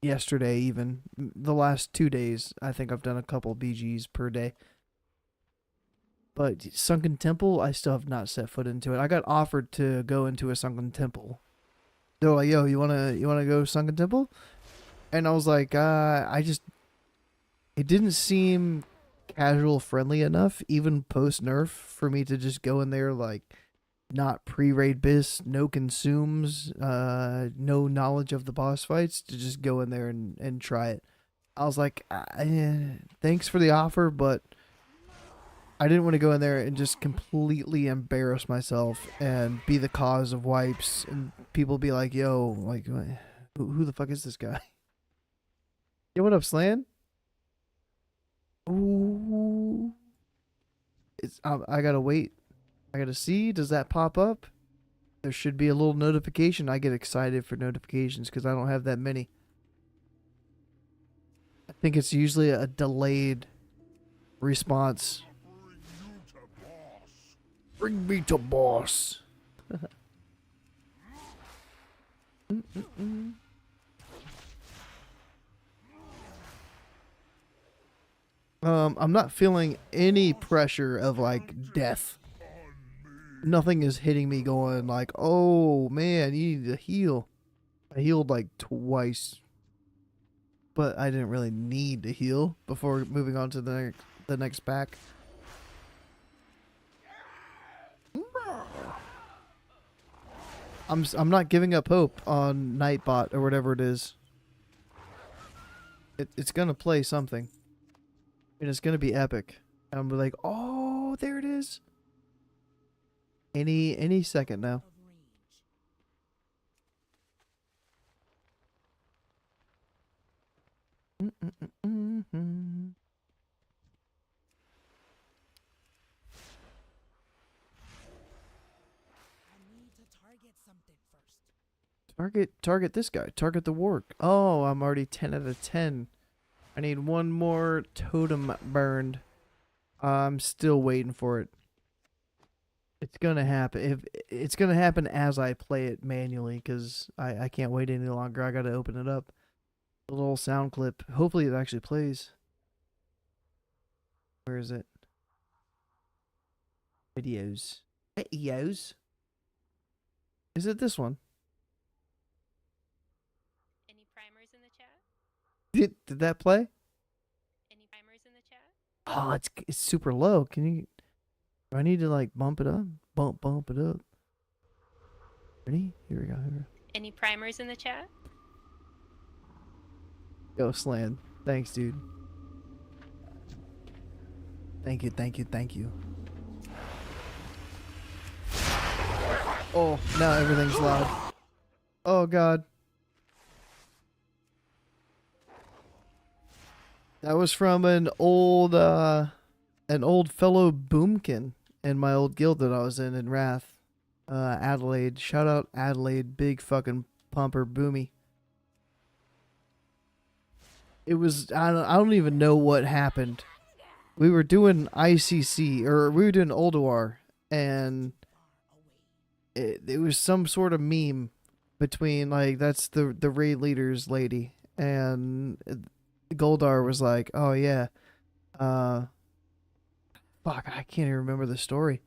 Speaker 1: Yesterday, even. The last 2 days, I think I've done a couple BGs per day. But Sunken Temple, I still have not set foot into it. I got offered to go into a Sunken Temple. They're like, yo, you wanna go Sunken Temple? And I was like, it didn't seem casual friendly enough, even post nerf, for me to just go in there like not pre-raid bis, no consumes, no knowledge of the boss fights, to just go in there and try it. I was like, thanks for the offer, but I didn't want to go in there and just completely embarrass myself and be the cause of wipes, and people be like, yo, like, who the fuck is this guy? Yo, what up, Slan? Ooh. I gotta wait. I gotta see. Does that pop up? There should be a little notification. I get excited for notifications because I don't have that many. I think it's usually a delayed response. Bring me to boss. I'm not feeling any pressure of like death. Nothing is hitting me going like, oh man, you need to heal. I healed like twice, but I didn't really need to heal before moving on to the next pack. I'm not giving up hope on Nightbot or whatever it is. It's gonna play something, and it's gonna be epic. And I'm like, oh, there it is. Any second now. Target this guy. Target the warg. Oh, I'm already 10 out of 10. I need one more totem burned. I'm still waiting for it. It's gonna happen. If it's gonna happen as I play it manually, because I can't wait any longer. I gotta open it up. A little sound clip. Hopefully it actually plays. Where is it? Videos. Videos. Is it this one?
Speaker 8: Any primers in the chat?
Speaker 1: Did that play?
Speaker 8: Any primers in the chat?
Speaker 1: Oh, it's super low. Can you? Do I need to like bump it up? Bump it up. Ready? Here we go.
Speaker 8: Any primers in the chat?
Speaker 1: Yo, Slan. Thanks, dude. Thank you. Oh, now everything's loud. Oh god. That was from an old fellow boomkin in my old guild that I was in Wrath. Adelaide. Shout out Adelaide, big fucking pumper boomy. It was I don't even know what happened. We were doing ICC or we were doing Ulduar, and it was some sort of meme between like that's the raid leader's lady, and Goldar was like, "Oh yeah, fuck, I can't even remember the story."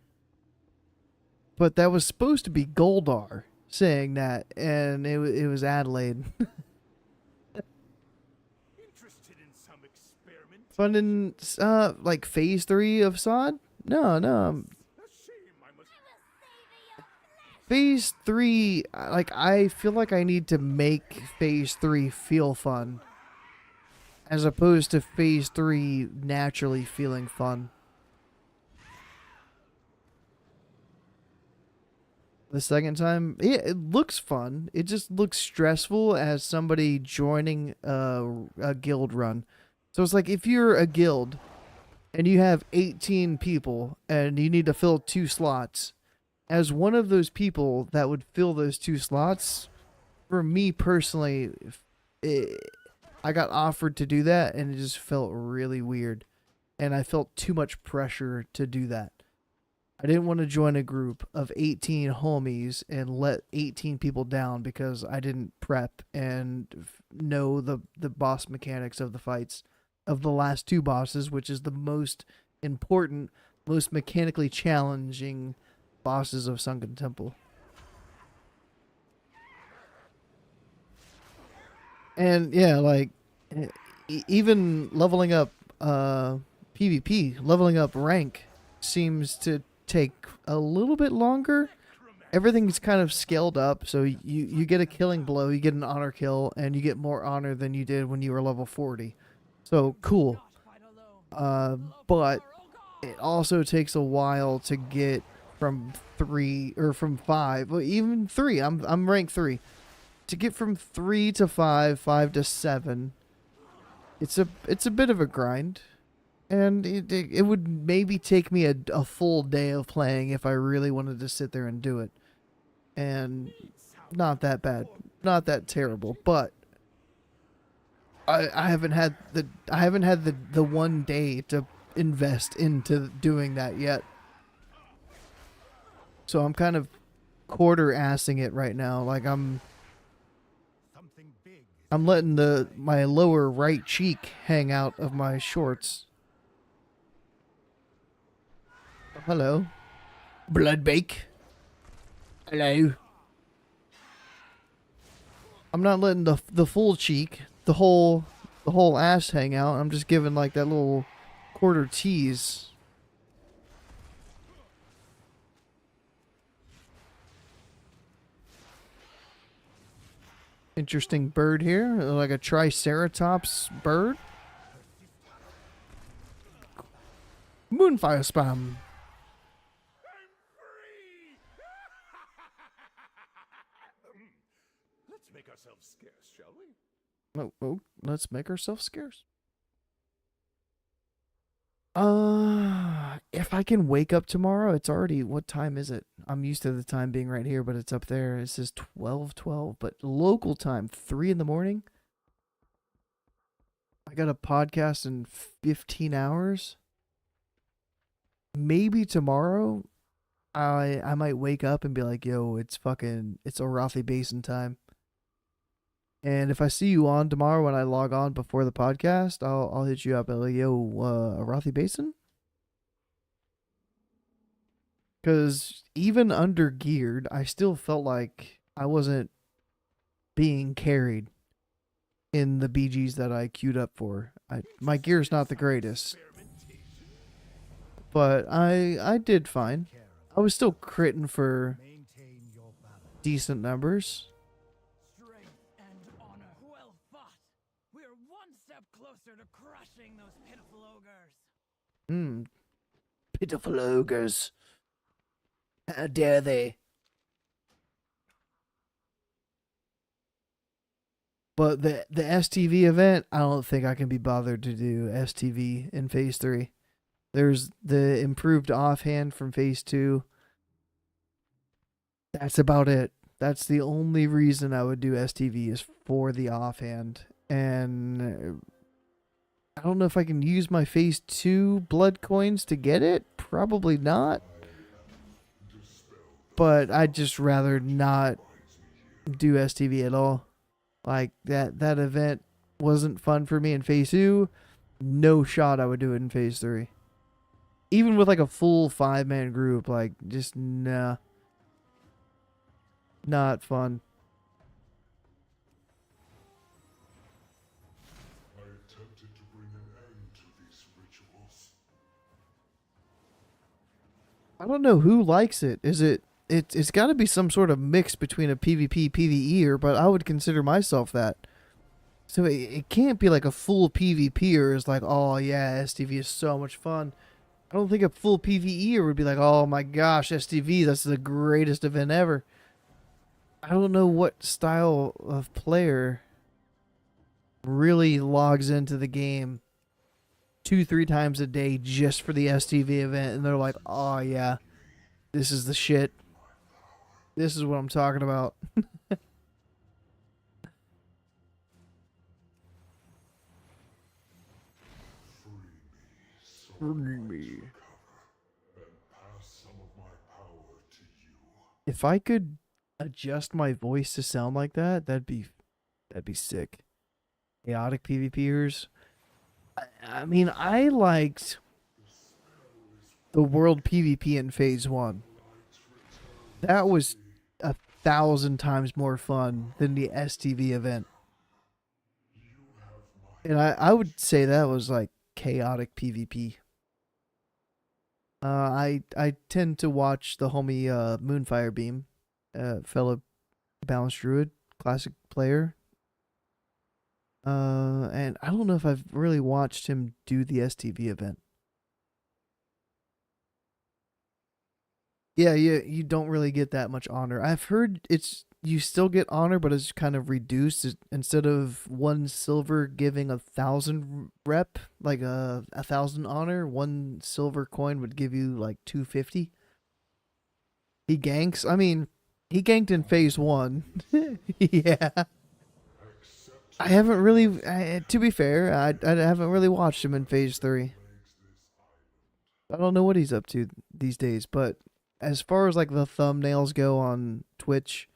Speaker 1: But that was supposed to be Goldar saying that, and it was Adelaide.
Speaker 5: Interested in some experiment?
Speaker 1: Fun in like phase 3 of SoD? No.
Speaker 5: A shame I must.
Speaker 1: Phase 3, like I feel like I need to make phase 3 feel fun, as opposed to phase 3 naturally feeling fun. The second time, yeah, it looks fun. It just looks stressful as somebody joining a guild run. So it's like if you're a guild and you have 18 people and you need to fill 2 slots, as one of those people that would fill those 2 slots, for me personally, I got offered to do that and it just felt really weird. And I felt too much pressure to do that. I didn't want to join a group of 18 homies and let 18 people down because I didn't prep and know the boss mechanics of the fights of the last 2 bosses, which is the most important, most mechanically challenging bosses of Sunken Temple. And yeah, like even leveling up PvP, leveling up rank seems to take a little bit longer. Everything's kind of scaled up, so you get a killing blow, you get an honor kill, and you get more honor than you did when you were level 40. So cool. But it also takes a while to get from 3 or from 5, well, even 3. I'm rank 3. To get from 3 to 5, 5 to 7, it's a bit of a grind. And it would maybe take me a full day of playing if I really wanted to sit there and do it. And not that bad, not that terrible, but I haven't had the one day to invest into doing that yet. So I'm kind of quarter-assing it right now. Like I'm letting my lower right cheek hang out of my shorts. Hello. Bloodbake. Hello. I'm not letting the full cheek, the whole ass hang out. I'm just giving like that little quarter tease. Interesting bird here, like a triceratops bird. Moonfire spam.
Speaker 5: Let's make ourselves scarce, shall we?
Speaker 1: Oh, let's make ourselves scarce. If I can wake up tomorrow, it's already, what time is it? I'm used to the time being right here, but it's up there. It says 12:12, but local time, 3 in the morning. I got a podcast in 15 hours. Maybe tomorrow I might wake up and be like, yo, it's Arathi Basin time. And if I see you on tomorrow when I log on before the podcast, I'll hit you up and like, yo, Arathi Basin? Because even under geared, I still felt like I wasn't being carried in the BGs that I queued up for. My gear's not the greatest, but I did fine. I was still critting for decent numbers.
Speaker 2: Strength and honor. Well fought. We're one step closer to crushing those pitiful ogres.
Speaker 1: Pitiful ogres. How dare they? But the STV event, I don't think I can be bothered to do STV in Phase 3. There's the improved offhand from Phase 2. That's about it. That's the only reason I would do STV is for the offhand. And I don't know if I can use my Phase 2 blood coins to get it. Probably not. But I'd just rather not do STV at all. Like, that event wasn't fun for me in Phase 2. No shot I would do it in Phase 3. Even with, like, a full 5-man group, like, just, nah. Not fun.
Speaker 5: I attempted to bring an end to these rituals.
Speaker 1: I don't know who likes it. It's got to be some sort of mix between a PvP, PvEer, but I would consider myself that. So it can't be like a full PvPer is like, oh yeah, STV is so much fun. I don't think a full PvEer would be like, oh my gosh, STV, that's the greatest event ever. I don't know what style of player really logs into the game 2-3 times a day just for the STV event, and they're like, oh yeah, this is the shit. This is what I'm talking about. Free me.
Speaker 5: And pass some of my power to you.
Speaker 1: If I could adjust my voice to sound like that, that'd be sick. Chaotic PvPers. I mean, I liked the world PvP in Phase 1. That was 1,000 times more fun than the STV event. And I would say that was like chaotic PvP. I tend to watch the homie Moonfire Beam, fellow balanced druid, classic player. And I don't know if I've really watched him do the STV event. Yeah, you don't really get that much honor. I've heard you still get honor, but it's kind of reduced. Instead of 1 silver giving 1,000 rep, like 1,000 honor, 1 silver coin would give you like 250. He ganks. I mean, he ganked in Phase 1. Yeah. I haven't really, to be fair, I haven't really watched him in Phase 3. I don't know what he's up to these days, but as far as like the thumbnails go on Twitch,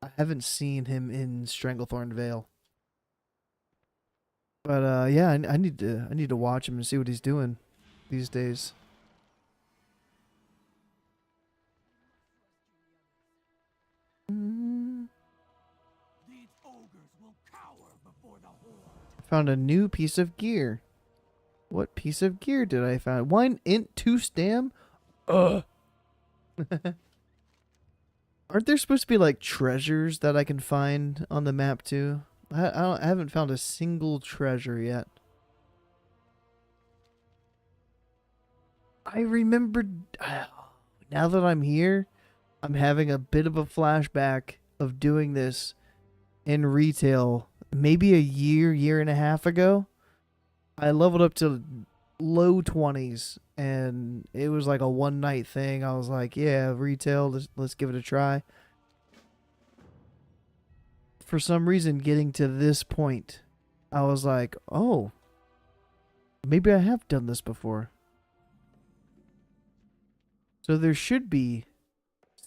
Speaker 1: I haven't seen him in Stranglethorn Vale. But yeah, I need to watch him and see what he's doing these days.
Speaker 2: These ogres will cower before the horde.
Speaker 1: Found a new piece of gear. What piece of gear did I find? Wine int 2 stam? Ugh. Aren't there supposed to be like treasures that I can find on the map too? I haven't found a single treasure yet. I remembered. Now that I'm here, I'm having a bit of a flashback of doing this in retail maybe a year and a half ago. I leveled up to low 20s and it was like a one night thing. I was like, yeah, retail, let's give it a try. For some reason, getting to this point, I was like, oh, maybe I have done this before. So there should be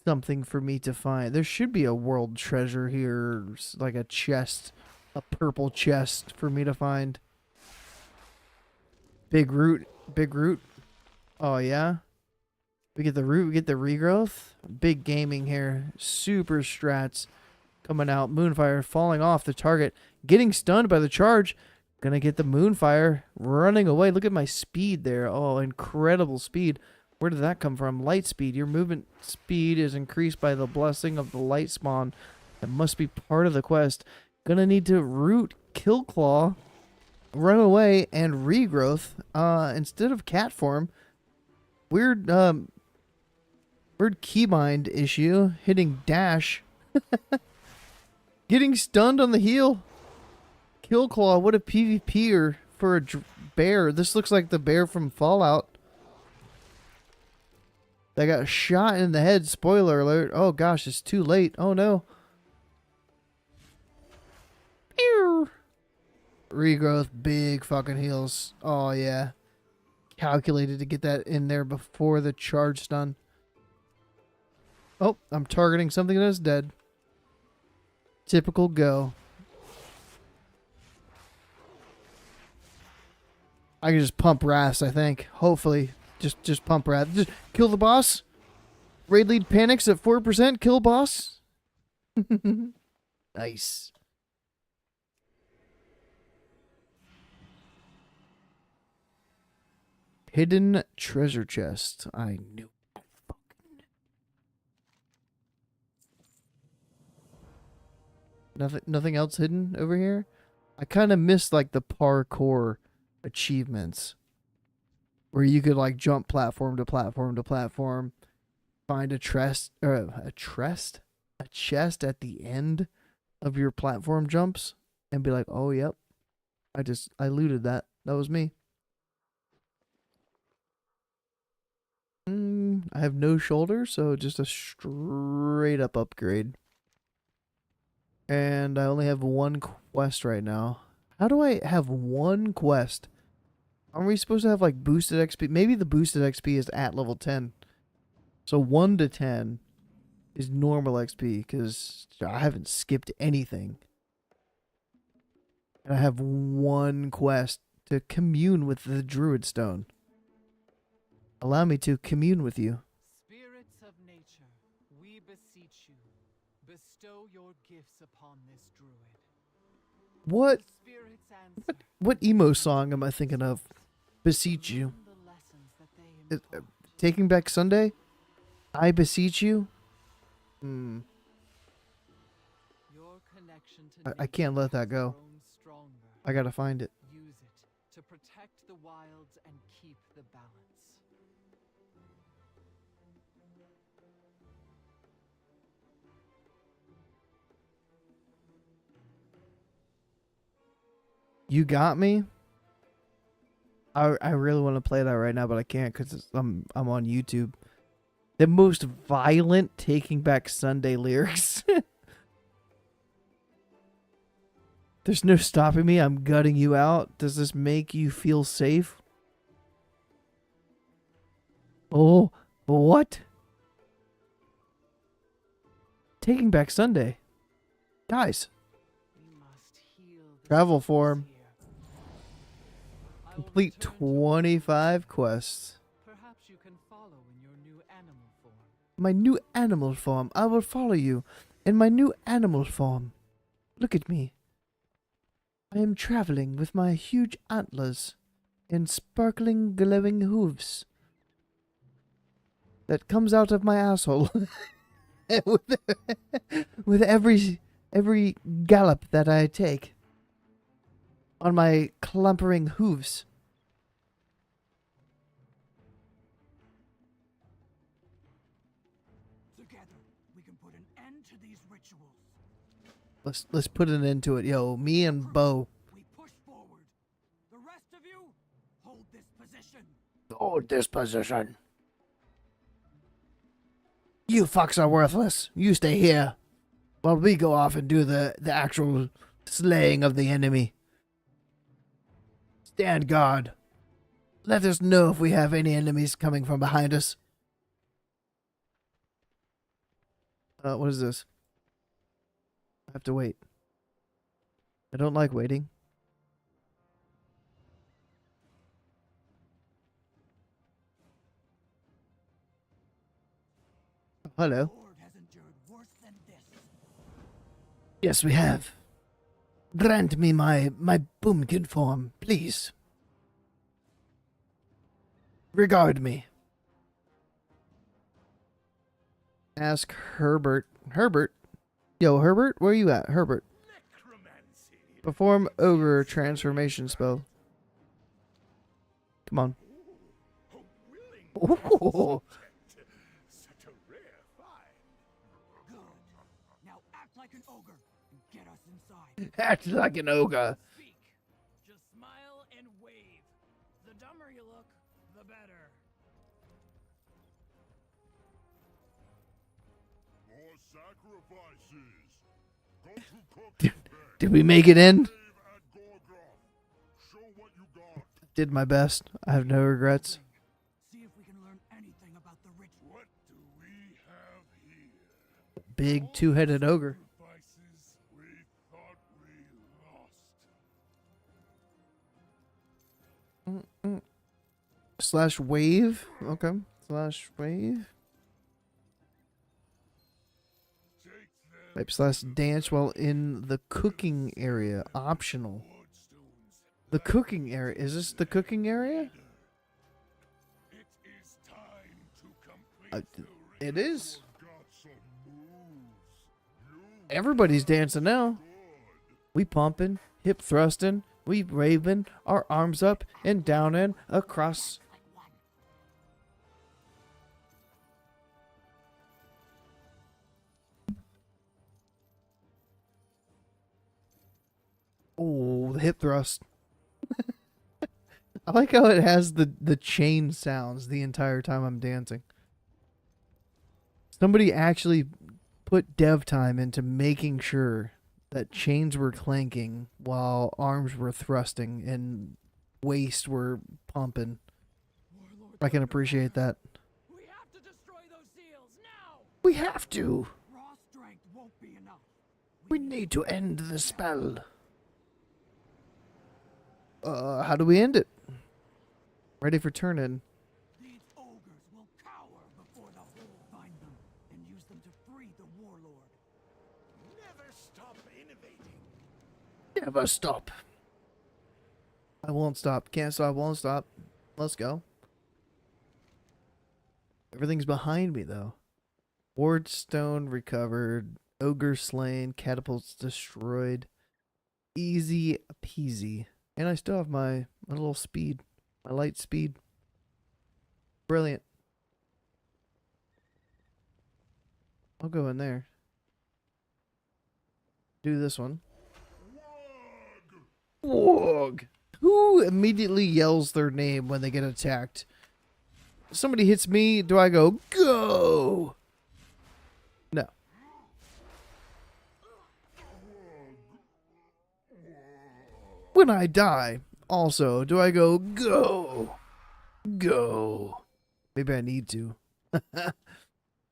Speaker 1: something for me to find. There should be a world treasure here, like a chest, a purple chest for me to find. Big root, big root. Oh yeah, we get the root, we get the regrowth. Big gaming here, super strats coming out. Moonfire falling off the target, getting stunned by the charge. Gonna get the Moonfire running away. Look at my speed there. Oh, incredible speed. Where did that come from? Light speed. Your movement speed is increased by the blessing of the light spawn. That must be part of the quest. Gonna need to root Killclaw, run away, and regrowth. Instead of cat form. Weird keybind issue. Hitting dash. Getting stunned on the heel. Killclaw, what a PvPer for a bear. This looks like the bear from Fallout. That got shot in the head. Spoiler alert. Oh gosh, it's too late. Oh no. Pew! Regrowth, big fucking heals. Oh yeah. Calculated to get that in there before the charge stun. Oh, I'm targeting something that's dead. Typical go. I can just pump Wrath, I think. Hopefully. Just pump Wrath. Just kill the boss. Raid lead panics at 4%. Kill boss. Nice. Hidden treasure chest. I knew. Nothing else hidden over here? I kind of missed like the parkour achievements where you could like jump platform to platform to platform, find a chest at the end of your platform jumps and be like, oh yep, I looted that. That was me. I have no shoulder, so just a straight up upgrade. And I only have one quest right now. How do I have one quest? Aren't we supposed to have like boosted XP? Maybe the boosted XP is at level 10. So 1 to 10 is normal XP because I haven't skipped anything. And I have one quest to commune with the Druid Stone. Allow me to commune with you.
Speaker 2: Spirits of nature, we beseech you, bestow your gifts upon this druid.
Speaker 1: What?
Speaker 2: The spirits answer,
Speaker 1: What emo song am I thinking of? Beseech you.
Speaker 2: learn the lessons that they impart.
Speaker 1: Taking Back Sunday? I beseech you?
Speaker 2: Your connection to
Speaker 1: I can't let that go.
Speaker 2: nature has grown stronger.
Speaker 1: I gotta find it.
Speaker 2: Use it to protect the wilds and keep the balance.
Speaker 1: You got me? I really want to play that right now, but I can't because I'm on YouTube. The most violent Taking Back Sunday lyrics. There's no stopping me. I'm gutting you out. Does this make you feel safe? Oh, what? Taking Back Sunday. Guys,
Speaker 2: We must heal the
Speaker 1: travel
Speaker 2: spirits
Speaker 1: form.
Speaker 2: here. I will
Speaker 1: Complete
Speaker 2: return to
Speaker 1: 25 quests.
Speaker 2: Perhaps you can follow in your new animal form.
Speaker 1: My new animal form. I will follow you in my new animal form. Look at me. I am traveling with my huge antlers and sparkling, glowing hooves that comes out of my asshole with every gallop that I take on my clumpering hooves.
Speaker 2: Together, we can put an end to these rituals.
Speaker 1: Let's put an end to it, yo. Me and Bo.
Speaker 2: We push forward. The rest of you, hold this position.
Speaker 1: Hold this position. You fucks are worthless. You stay here while we go off and do the actual slaying of the enemy. Stand guard. Let us know if we have any enemies coming from behind us. What is this? I have to wait. I don't like waiting. Hello.
Speaker 2: Lord has endured worse than this.
Speaker 1: Yes, we have. Grant me my boomkin form, please. Regard me. Ask Herbert. Herbert? Yo, Herbert, where you at? Herbert. Perform ogre transformation spell. Come on. Ooh.
Speaker 5: Such a rare find.
Speaker 2: Good. Now act like an ogre and get us inside.
Speaker 1: Act like an ogre.
Speaker 2: Speak. Just smile and wave. The dumber you look, the better.
Speaker 5: More sacrifices. Go to cooking bed.
Speaker 1: Did we make it in?
Speaker 5: Save at Gorgoth. Show what you got.
Speaker 1: Did my best. I have no regrets.
Speaker 2: See if we can learn anything about the ritual.
Speaker 5: What do we have here?
Speaker 1: Big two-headed ogre.
Speaker 5: Sacrifices we thought we lost.
Speaker 1: Slash wave. Okay. Slash wave.
Speaker 5: Take them
Speaker 1: Type slash dance while in the cooking area. Optional.
Speaker 5: bloodstones.
Speaker 1: The cooking area. Is this the cooking area?
Speaker 5: It is time to complete the
Speaker 1: It is.
Speaker 5: got some moves. You
Speaker 1: Everybody's dancing now.
Speaker 5: good.
Speaker 1: We pumping, hip thrusting, we waving, our arms up and down and across. Oh, the hip thrust. I like how it has the chain sounds the entire time I'm dancing. Somebody actually put dev time into making sure that chains were clanking while arms were thrusting and waist were pumping.
Speaker 2: Warlord,
Speaker 1: I can appreciate that.
Speaker 2: we have to destroy those seals now.
Speaker 1: We have to.
Speaker 2: Raw strength won't be enough.
Speaker 1: We need to end the spell. How do we end it? Ready for turn in.
Speaker 2: These ogres will cower before the whole find them and use them to free the warlord.
Speaker 5: Never stop innovating.
Speaker 1: Never stop. I won't stop. Can't stop, won't stop. Let's go. Everything's behind me, though. Ward stone recovered. Ogre slain. Catapults destroyed. Easy peasy. And I still have my little speed. My light speed. Brilliant. I'll go in there. Do this one. Wog. Who immediately yells their name when they get attacked? Somebody hits me, do I go, go? No. When I die, also, do I go, go? Go. Maybe I need to.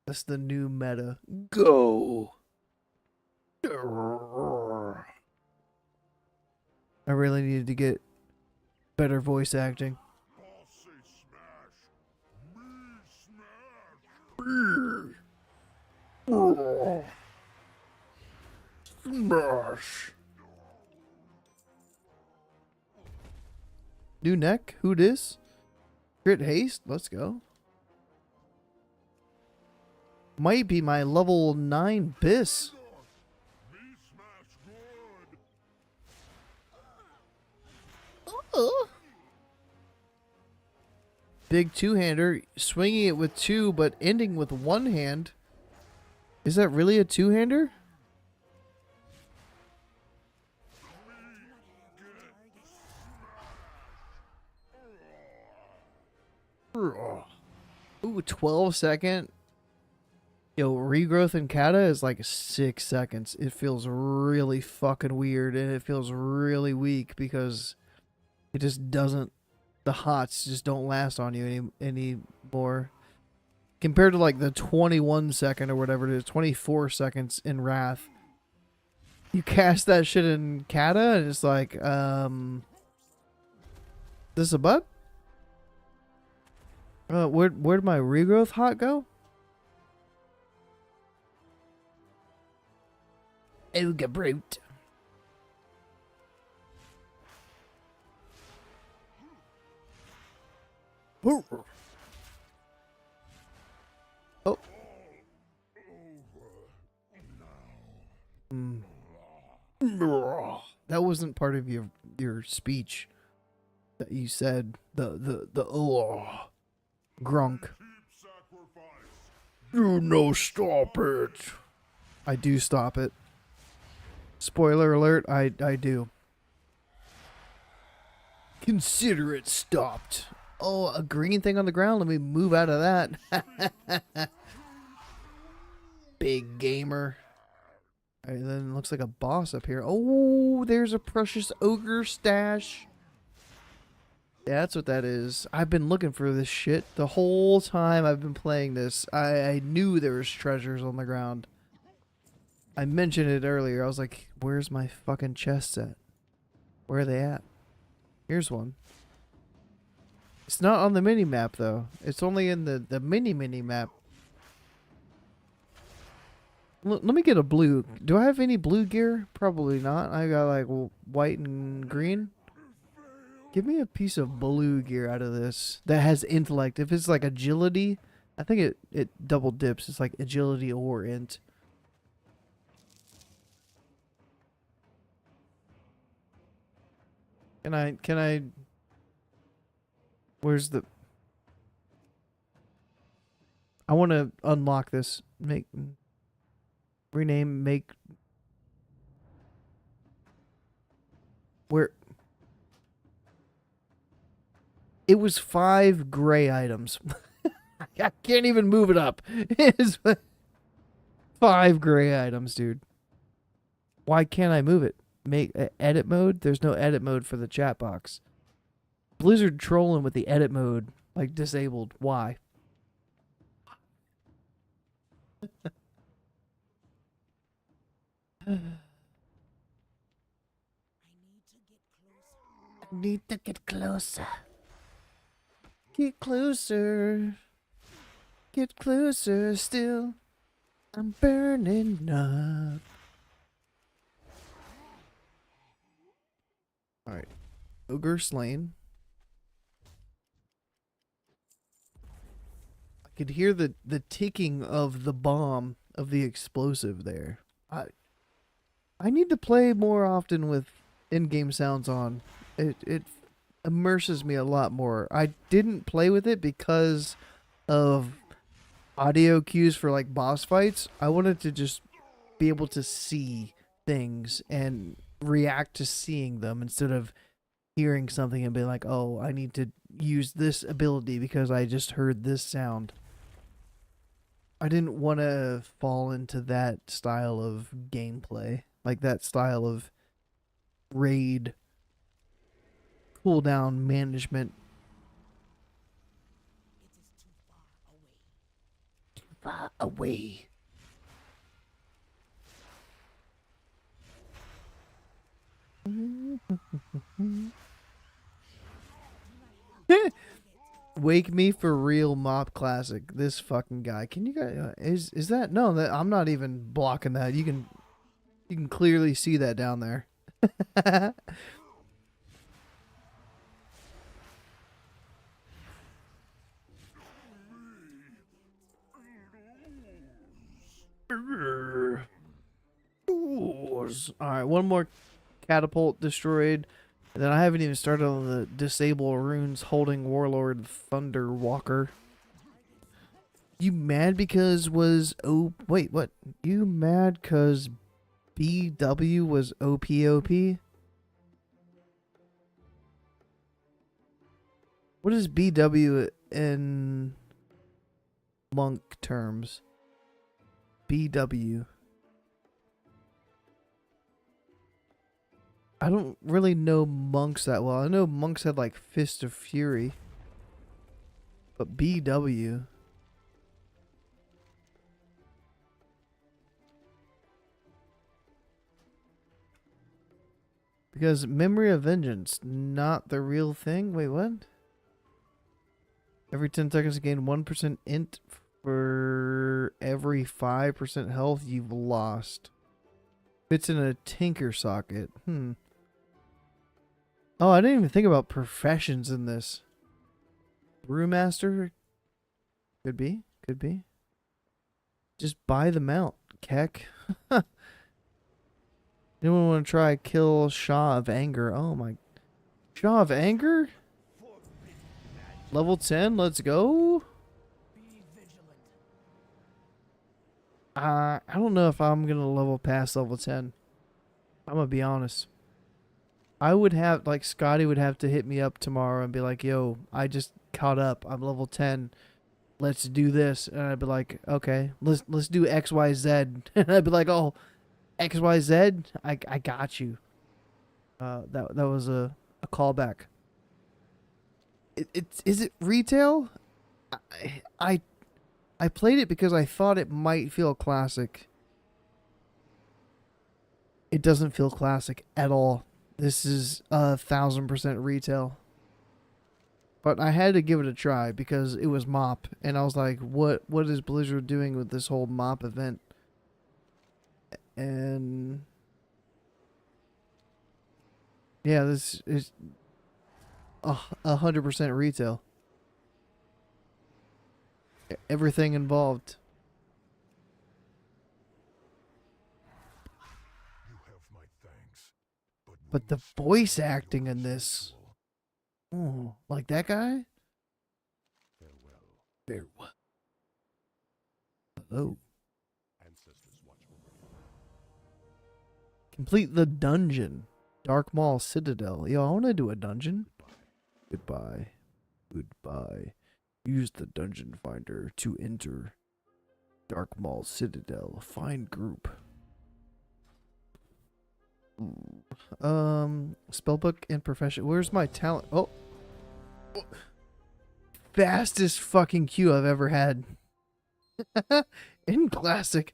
Speaker 1: That's the new meta. Go. I really needed to get better voice acting.
Speaker 5: Bossy smash. Me smash.
Speaker 1: Smash. New neck? Who dis? Crit haste? Let's go. Might be my level 9 Biss.
Speaker 5: Me smash good.
Speaker 1: Big two-hander, swinging it with two, but ending with one hand. Is that really a two-hander? Ooh, 12-second. Yo, regrowth in Kata is like 6 seconds. It feels really fucking weird, and it feels really weak because it just doesn't. The hots just don't last on you anymore. compared to like the 21 second or whatever it is, 24 seconds in Wrath. You cast that shit in Kata and it's like, this a bud? Where'd my regrowth hot go? Ogre brute. Oh. That wasn't part of your speech that you said. The grunk. You no stop it. I do stop it. Spoiler alert, I do. Consider it stopped. Oh, a green thing on the ground? Let me move out of that. Big gamer. Alright, then it looks like a boss up here. Oh, there's a precious ogre stash. Yeah, that's what that is. I've been looking for this shit the whole time I've been playing this. I knew there was treasures on the ground. I mentioned it earlier. I was like, where's my fucking chest at? Where are they at? Here's one. It's not on the mini map though. It's only in the mini map. Let me get a blue. Do I have any blue gear? Probably not. I got like white and green. Give me a piece of blue gear out of this that has intellect. If it's like agility, I think it double dips. It's like agility or int. Can I where's the I want to unlock this. Rename, make where it was 5 gray items. I can't even move it up. It's 5 gray items, dude. Why can't I move it? Make edit mode? There's no edit mode for the chat box. Blizzard trolling with the edit mode like disabled. Why? I need to get closer. Get closer. Get closer still. I'm burning up. Alright. Ogre slain. I could hear the ticking of the bomb of the explosive there. I need to play more often with in-game sounds on. It immerses me a lot more. I didn't play with it because of audio cues for like boss fights. I wanted to just be able to see things and react to seeing them instead of hearing something and be like, oh, I need to use this ability because I just heard this sound. I didn't want to fall into that style of gameplay. Like that style of raid cooldown management. Too far away. Wake me for real MoP classic. This fucking guy. Can you guys is that no, that I'm not even blocking that. You can clearly see that down there. Alright, one more catapult destroyed. And then I haven't even started on the disable runes holding Warlord Thunderwalker. You mad because was wait, what? You mad cause BW was OPOP? What is BW in monk terms? BW. I don't really know monks that well. I know monks had like Fist of Fury. But BW. Because Memory of Vengeance, not the real thing. Wait, what? Every 10 seconds, gain 1% int for every 5% health you've lost. Fits in a tinker socket. Oh, I didn't even think about professions in this. Brewmaster? Could be. Could be. Just buy the mount, Keck. Anyone want to try kill Shaw of Anger? Oh my. Shaw of Anger? Level 10, let's go. I don't know if I'm going to level past level 10. I'm going to be honest. I would have, like, Scotty would have to hit me up tomorrow and be like, yo, I just caught up. I'm level 10. Let's do this. And I'd be like, okay, let's do XYZ. And I'd be like, oh, XYZ? I got you. That was a callback. Is it retail? I played it because I thought it might feel classic. It doesn't feel classic at all. This is 1000% retail. But I had to give it a try because it was MoP, and I was like, what is Blizzard doing with this whole MoP event? And yeah, this is 100% retail. Everything involved.
Speaker 5: You have my thanks,
Speaker 1: But the voice acting in this, oh, like that guy?
Speaker 5: farewell.
Speaker 1: Farewell. Hello.
Speaker 5: Ancestors watch over you.
Speaker 1: Complete the dungeon. Dark Maul Citadel. Yo, I want to do a dungeon. Goodbye. Goodbye. Use the dungeon finder to enter Dark Maul Citadel. Find group. Spellbook and profession. Where's my talent? Oh. Fastest fucking queue I've ever had. In classic.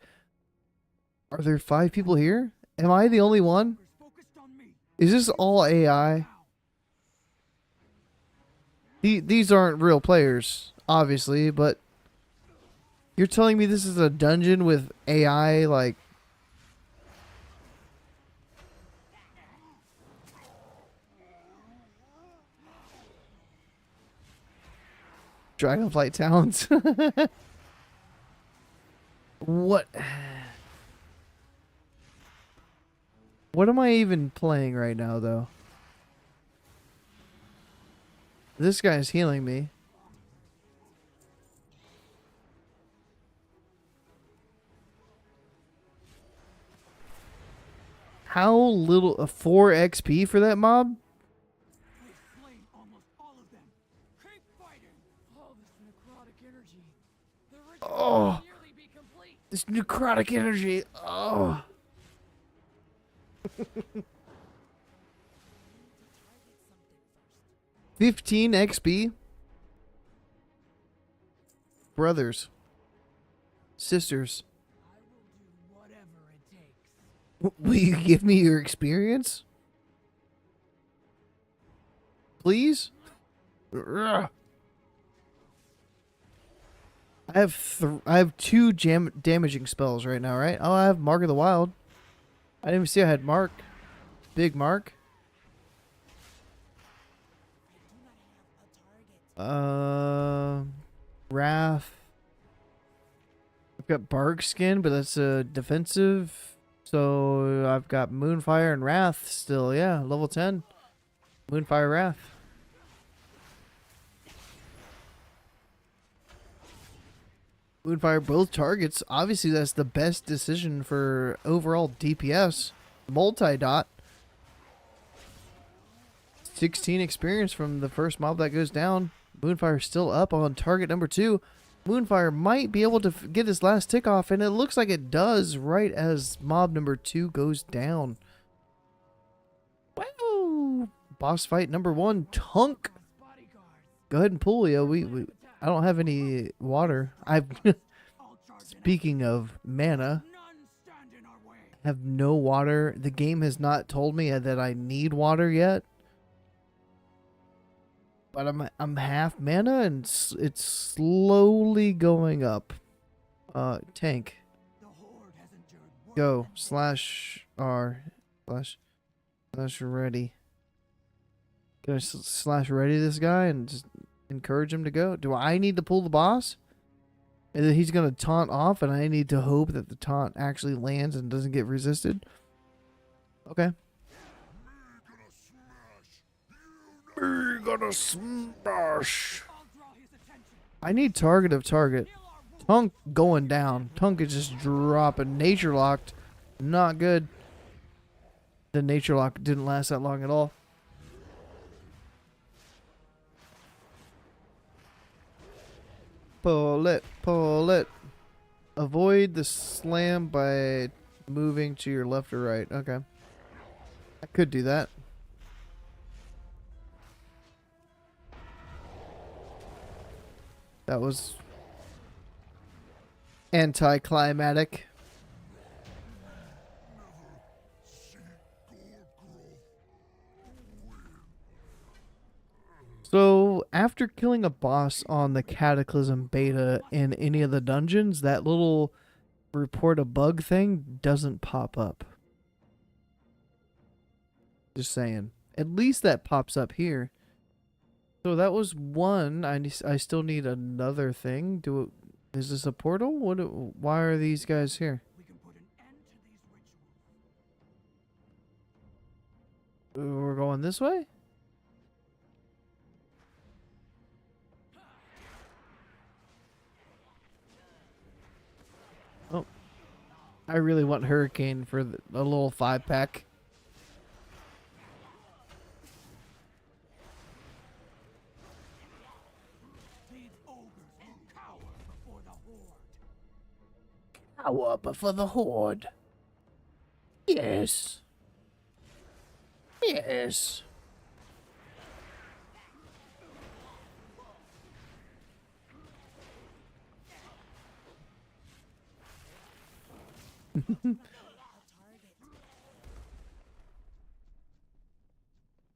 Speaker 1: Are there 5 people here? Am I the only one? Is this all AI? These aren't real players, obviously, but you're telling me this is a dungeon with AI, like... Dragonflight talents. What? What am I even playing right now, though? This guy's healing me. How little? 4 XP for that mob?
Speaker 2: We've slain almost all of them. Keep fighting. All this necrotic energy. The ritual
Speaker 1: Oh.
Speaker 2: will nearly be complete.
Speaker 1: This necrotic energy. Oh. 15 XP. Brothers. Sisters.
Speaker 2: I will do whatever it takes.
Speaker 1: Will you give me your experience? Please? Ugh. I have 2 damaging spells right now, right? Oh, I have Mark of the Wild. I didn't even see I had Mark. Big Mark. Wrath. I've got Bark Skin, but that's a defensive. So I've got Moonfire and Wrath still. Yeah, level 10. Moonfire Wrath. Moonfire both targets. Obviously, that's the best decision for overall DPS. Multi-dot. 16 experience from the first mob that goes down. Moonfire still up on target number 2. Moonfire might be able to get his last tick off, and it looks like it does right as mob number 2 goes down. Wow! Boss fight number 1, Tunk. Go ahead and pull, yo. I don't have any water. Speaking of mana, have no water. The game has not told me that I need water yet. But I'm half mana and it's slowly going up. Tank.
Speaker 2: The Horde has endured worse
Speaker 1: Go.
Speaker 2: than
Speaker 1: /R. Slash ready. Can I slash ready this guy and just encourage him to go? Do I need to pull the boss? And then he's going to taunt off and I need to hope that the taunt actually lands and doesn't get resisted? Okay. We're gonna smash.
Speaker 2: I'll draw his attention.
Speaker 1: I need target of target. Tunk going down. Tunk is just dropping. Nature locked. Not good. The nature lock didn't last that long at all. Pull it. Pull it. Avoid the slam by moving to your left or right. Okay. I could do that. That was anticlimactic. So, after killing a boss on the Cataclysm beta in any of the dungeons, that little report a bug thing doesn't pop up. Just saying. At least that pops up here. So that was one. I still need another thing. Is this a portal? Why are these guys here?
Speaker 2: We can put an end to these rituals.
Speaker 1: We're going this way? Oh. I really want Hurricane for a little 5-pack.
Speaker 2: These ogres will cower before the Horde.
Speaker 1: Cower before the Horde. Yes. Yes.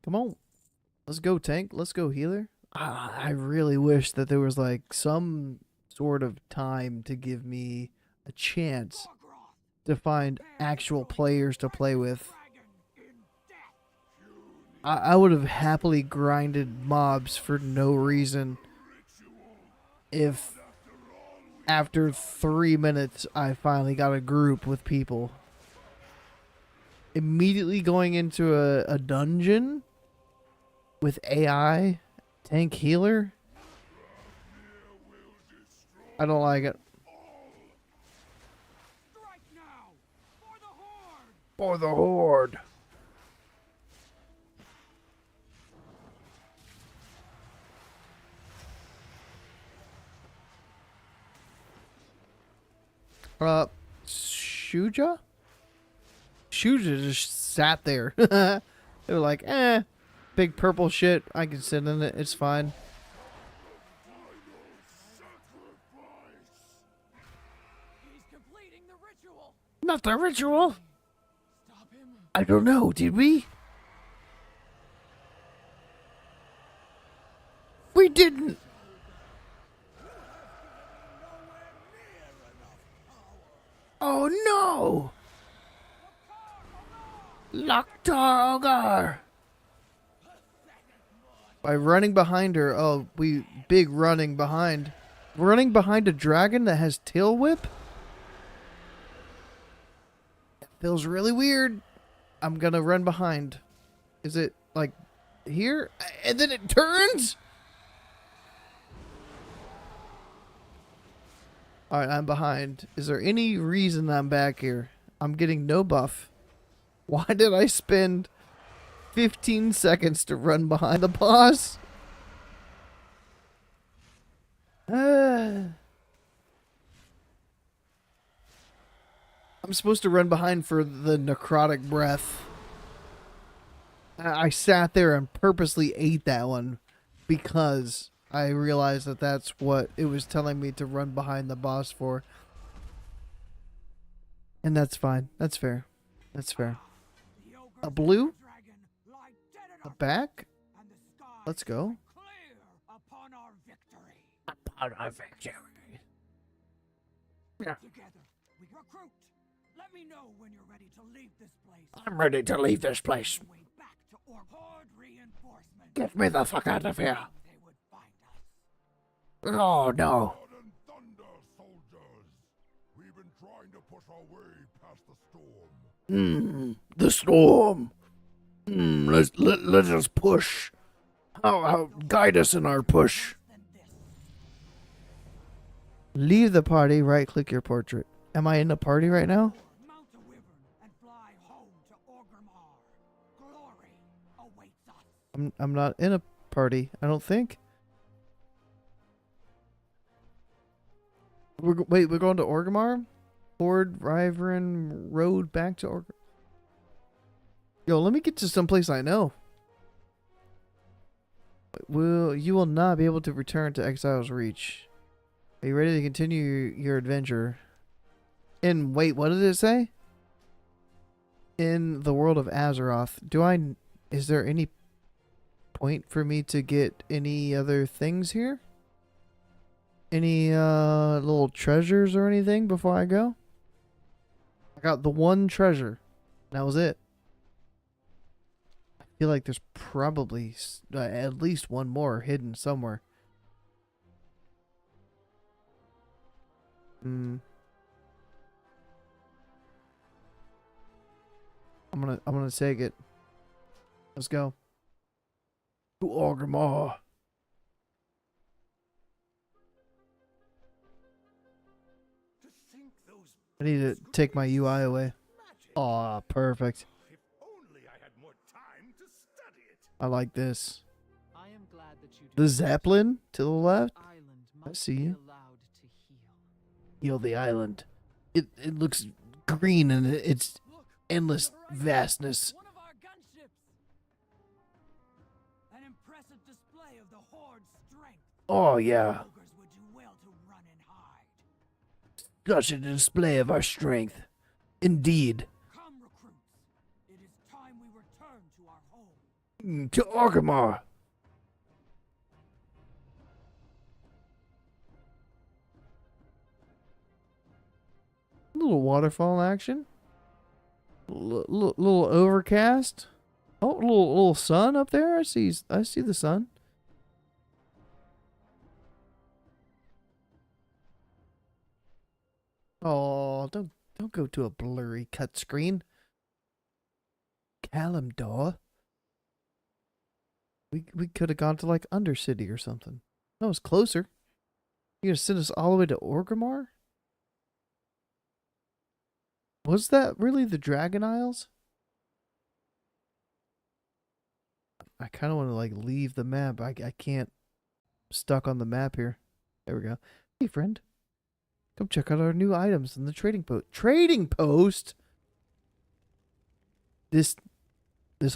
Speaker 1: Come on. Let's go, tank. Let's go, healer. I really wish that there was like some sort of time to give me a chance to find actual players to play with. I would have happily grinded mobs for no reason if after 3 minutes I finally got a group with people. Immediately going into a dungeon with AI, tank healer? I don't like it.
Speaker 2: Strike now for the Horde.
Speaker 1: For the Horde. Shuja? Shuja just sat there. They were like, big purple shit. I can sit in it. It's fine.
Speaker 2: He's completing the ritual.
Speaker 1: Not the ritual.
Speaker 2: Stop him.
Speaker 1: I don't know. Did we? We didn't. Oh no! Loktar. By running behind her. Oh, we big running behind. Running behind a dragon that has tail whip? That feels really weird. I'm gonna run behind. Is it like here? And then it turns? Alright, I'm behind. Is there any reason I'm back here? I'm getting no buff. Why did I spend 15 seconds to run behind the boss? I'm supposed to run behind for the necrotic breath. I sat there and purposely ate that one because I realized that that's what it was telling me to run behind the boss for. And that's fine. That's fair. That's fair.
Speaker 2: The ogres
Speaker 1: A
Speaker 2: and
Speaker 1: blue?
Speaker 2: their dragon lie dead at
Speaker 1: A
Speaker 2: our
Speaker 1: back?
Speaker 2: and the skies
Speaker 1: Let's go.
Speaker 2: lie clear upon our victory. Together, we recruit. Let me know when you're ready to leave this place.
Speaker 1: I'm ready to leave this place.
Speaker 2: Way back to Horde reinforcements.
Speaker 1: Get me the fuck out of here.
Speaker 2: They would find us.
Speaker 1: Oh no.
Speaker 5: Blood and thunder, soldiers! We've been trying to push our way past the storm.
Speaker 1: The storm. Let us push. How guide us in our push.
Speaker 2: Than this.
Speaker 1: Leave the party, right click your portrait. Am I in a party right now?
Speaker 2: Mount a wyvern and fly home to Orgrimmar. Glory awaits us.
Speaker 1: I'm not in a party, I don't think. Wait, we're going to Orgrimmar? Horde, Ryvern, road back to Orgrimmar. Yo, let me get to someplace I know. You will not be able to return to Exile's Reach. Are you ready to continue your adventure? And wait, what did it say? In the world of Azeroth. Is there any point for me to get any other things here? Any little treasures or anything before I go? I got the one treasure. That was it. I feel like there's probably at least one more hidden somewhere. I'm gonna take it. Let's go. To Orgrimmar.
Speaker 5: To think those
Speaker 1: I need to take my UI away.
Speaker 5: magic.
Speaker 1: Aw, perfect.
Speaker 5: If only I had more time to study it.
Speaker 1: I like this.
Speaker 6: I am glad that you do
Speaker 1: The Zeppelin to the left.
Speaker 6: Island
Speaker 1: I
Speaker 6: must
Speaker 1: see
Speaker 6: be
Speaker 1: you.
Speaker 6: allowed to heal.
Speaker 1: Heal the island. It looks green and it's
Speaker 2: Look,
Speaker 1: endless
Speaker 2: to the right,
Speaker 1: vastness.
Speaker 2: one of our gunships. An impressive display of the Horde's strength.
Speaker 1: Oh yeah.
Speaker 2: Ogres would do well to run and hide.
Speaker 1: Such a display of our strength. Indeed.
Speaker 2: Come, recruits. It is time we return to our home.
Speaker 1: To Orgrimmar. Little waterfall action. Little overcast. Oh, little sun up there. I see the sun. Oh, don't go to a blurry cut screen. Kalimdor. We could have gone to like Undercity or something. No, it's closer. You gonna send us all the way to Orgrimmar? Was that really the Dragon Isles? I kind of want to like leave the map. I can't. I'm stuck on the map here. There we go. Hey, friend. Come check out our new items in the trading post. Trading post? This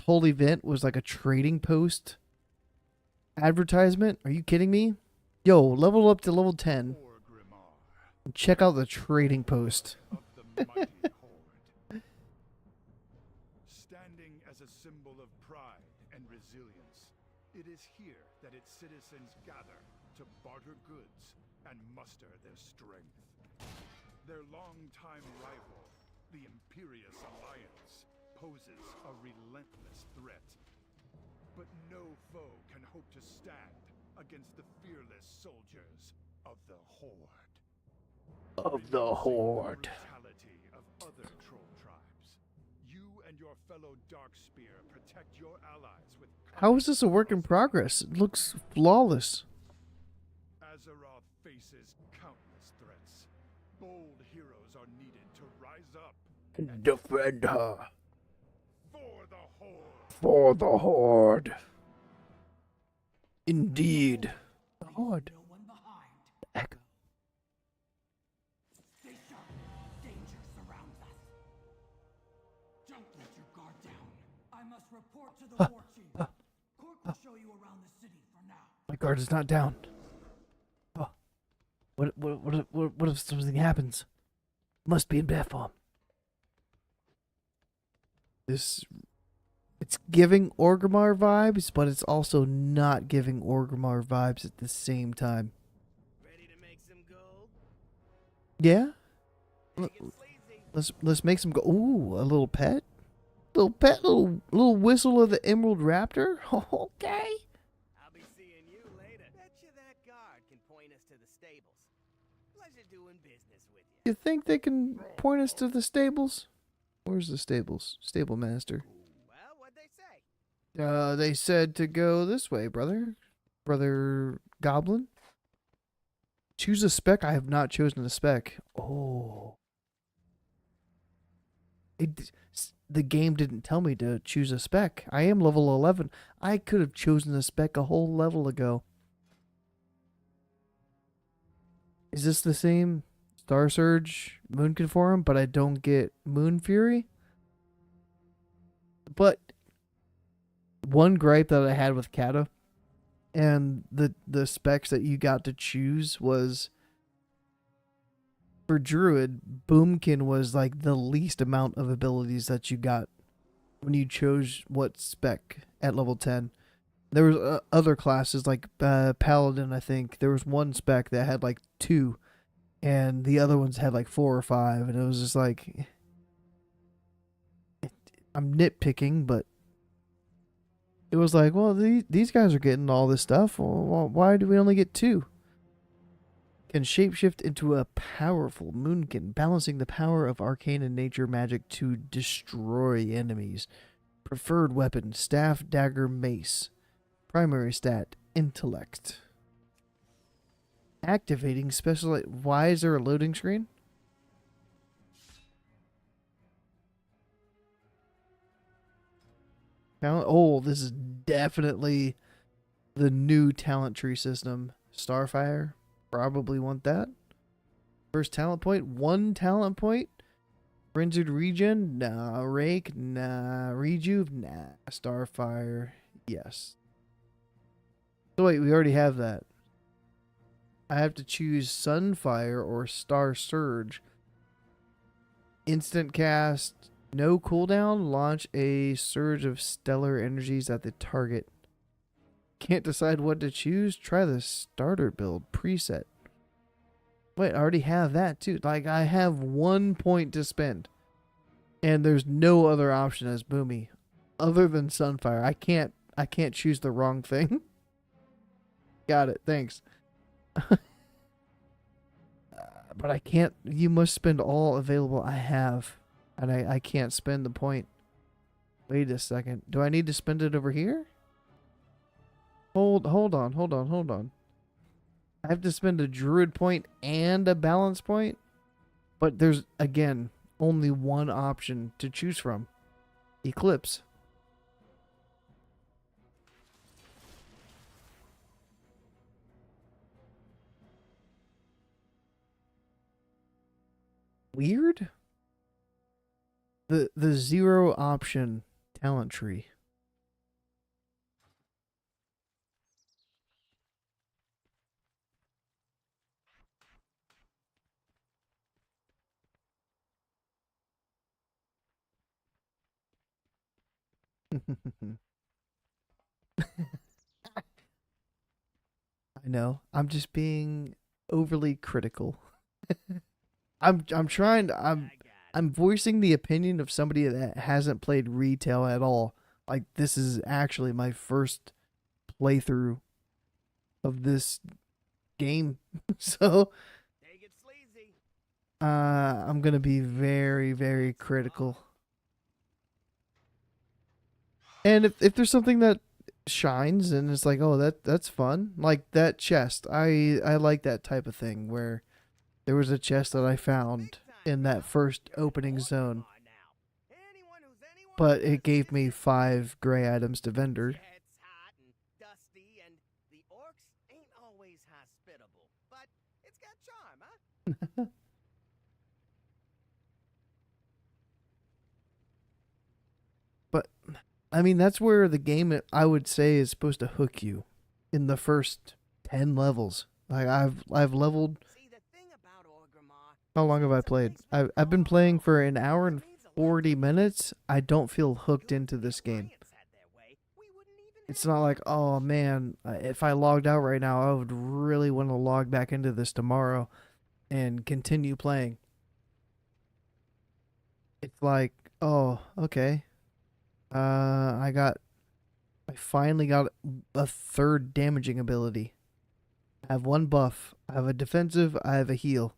Speaker 1: whole event was like a trading post advertisement? Are you kidding me? Yo, level up to level 10
Speaker 5: Orgrimmar
Speaker 1: and check out the trading post.
Speaker 5: of the mighty Horde. Standing as a symbol of pride and resilience, it is here that its citizens gather to barter goods and muster their strength. Their longtime rival, the Imperious Alliance, poses a relentless threat. But no foe can hope to stand against the fearless soldiers of the Horde.
Speaker 1: Of the Horde.
Speaker 5: Brutality of other troll tribes. You and your fellow Darkspear protect your allies with
Speaker 1: How is this a work in progress? It looks flawless.
Speaker 5: Azeroth faces countless threats. Bold heroes are needed to rise up
Speaker 1: Defend her.
Speaker 5: for the Horde.
Speaker 1: For the Horde. Indeed. The Horde.
Speaker 2: No one behind.
Speaker 1: Echo.
Speaker 2: Stay sharp. Danger surrounds us. Don't let your guard down. I must report to the war chief. Cork will show you around the city for now.
Speaker 1: My guard is not down. Oh. What if something happens? Must be in bad form. This it's giving Orgrimmar vibes, but it's also not giving Orgrimmar vibes at the same time.
Speaker 6: Ready to make some gold?
Speaker 1: Yeah,
Speaker 6: Take it sleazy.
Speaker 1: let's make some go. Ooh, a little pet, little whistle of the Emerald Raptor. Okay.
Speaker 6: I'll be seeing you later. Betcha that guard can point us to the stables. Pleasure doing business with you.
Speaker 1: You think they can point us to the stables? Where's the stables? Stable master.
Speaker 6: Well, what'd they say?
Speaker 1: They said to go this way, brother. Brother Goblin. Choose a spec. I have not chosen a spec. Oh. The game didn't tell me to choose a spec. I am level 11. I could have chosen a spec a whole level ago. Is this the same Star Surge Moon Conform, but I don't get Moon Fury? But one gripe that I had with Kata and the specs that you got to choose was for Druid, Boomkin was like the least amount of abilities that you got when you chose what spec at level 10. There was other classes like Paladin, I think. There was one spec that had like 2 and the other ones had like 4 or 5, and it was just like I'm nitpicking, but it was like, well, these guys are getting all this stuff. Well, why do we only get 2? Can shapeshift into a powerful moonkin, balancing the power of arcane and nature magic to destroy enemies. Preferred weapon, staff, dagger, mace. Primary stat, intellect. Activating special. Why is there a loading screen? Oh, this is definitely the new talent tree system. Starfire. Probably want that. First talent point, 1 talent point. Frenzied Regen, nah. Rake, nah. Rejuve, nah. Starfire, yes. So wait, we already have that. I have to choose Sunfire or Star Surge. Instant cast, no cooldown. Launch a surge of stellar energies at the target. Can't decide what to choose? Try the starter build preset. Wait, I already have that too. Like, I have 1 point to spend. And there's no other option as Boomy other than Sunfire. I can't choose the wrong thing. Got it. Thanks. But I can't. You must spend all available I have. And I can't spend the point. Wait a second. Do I need to spend it over here? Hold on. I have to spend a Druid point and a balance point. But there's, again, only one option to choose from. Eclipse. Weird? The 0 option talent tree. I know. I'm just being overly critical. I'm trying to, I'm voicing the opinion of somebody that hasn't played retail at all. Like, this is actually my first playthrough of this game. So
Speaker 6: Take it sleazy.
Speaker 1: I'm going to be very, very critical. And if there's something that shines and it's like, oh, that's fun. Like that chest. I like that type of thing where there was a chest that I found in that first opening zone, but it gave me 5 gray items to vendor.
Speaker 6: It's hot and dusty, and the orcs ain't always hospitable, but it's got charm, huh?
Speaker 1: But I mean, that's where the game, I would say, is supposed to hook you in the first 10 levels. Like I've leveled.
Speaker 6: See, the thing about Orgrimmar,
Speaker 1: How long have I played? I've been playing for an hour and 40 minutes, I don't feel hooked into this game. It's not like, oh man, if I logged out right now, I would really want to log back into this tomorrow and continue playing. It's like, oh, okay. I finally got a third damaging ability. I have one buff. I have a defensive, I have a heal.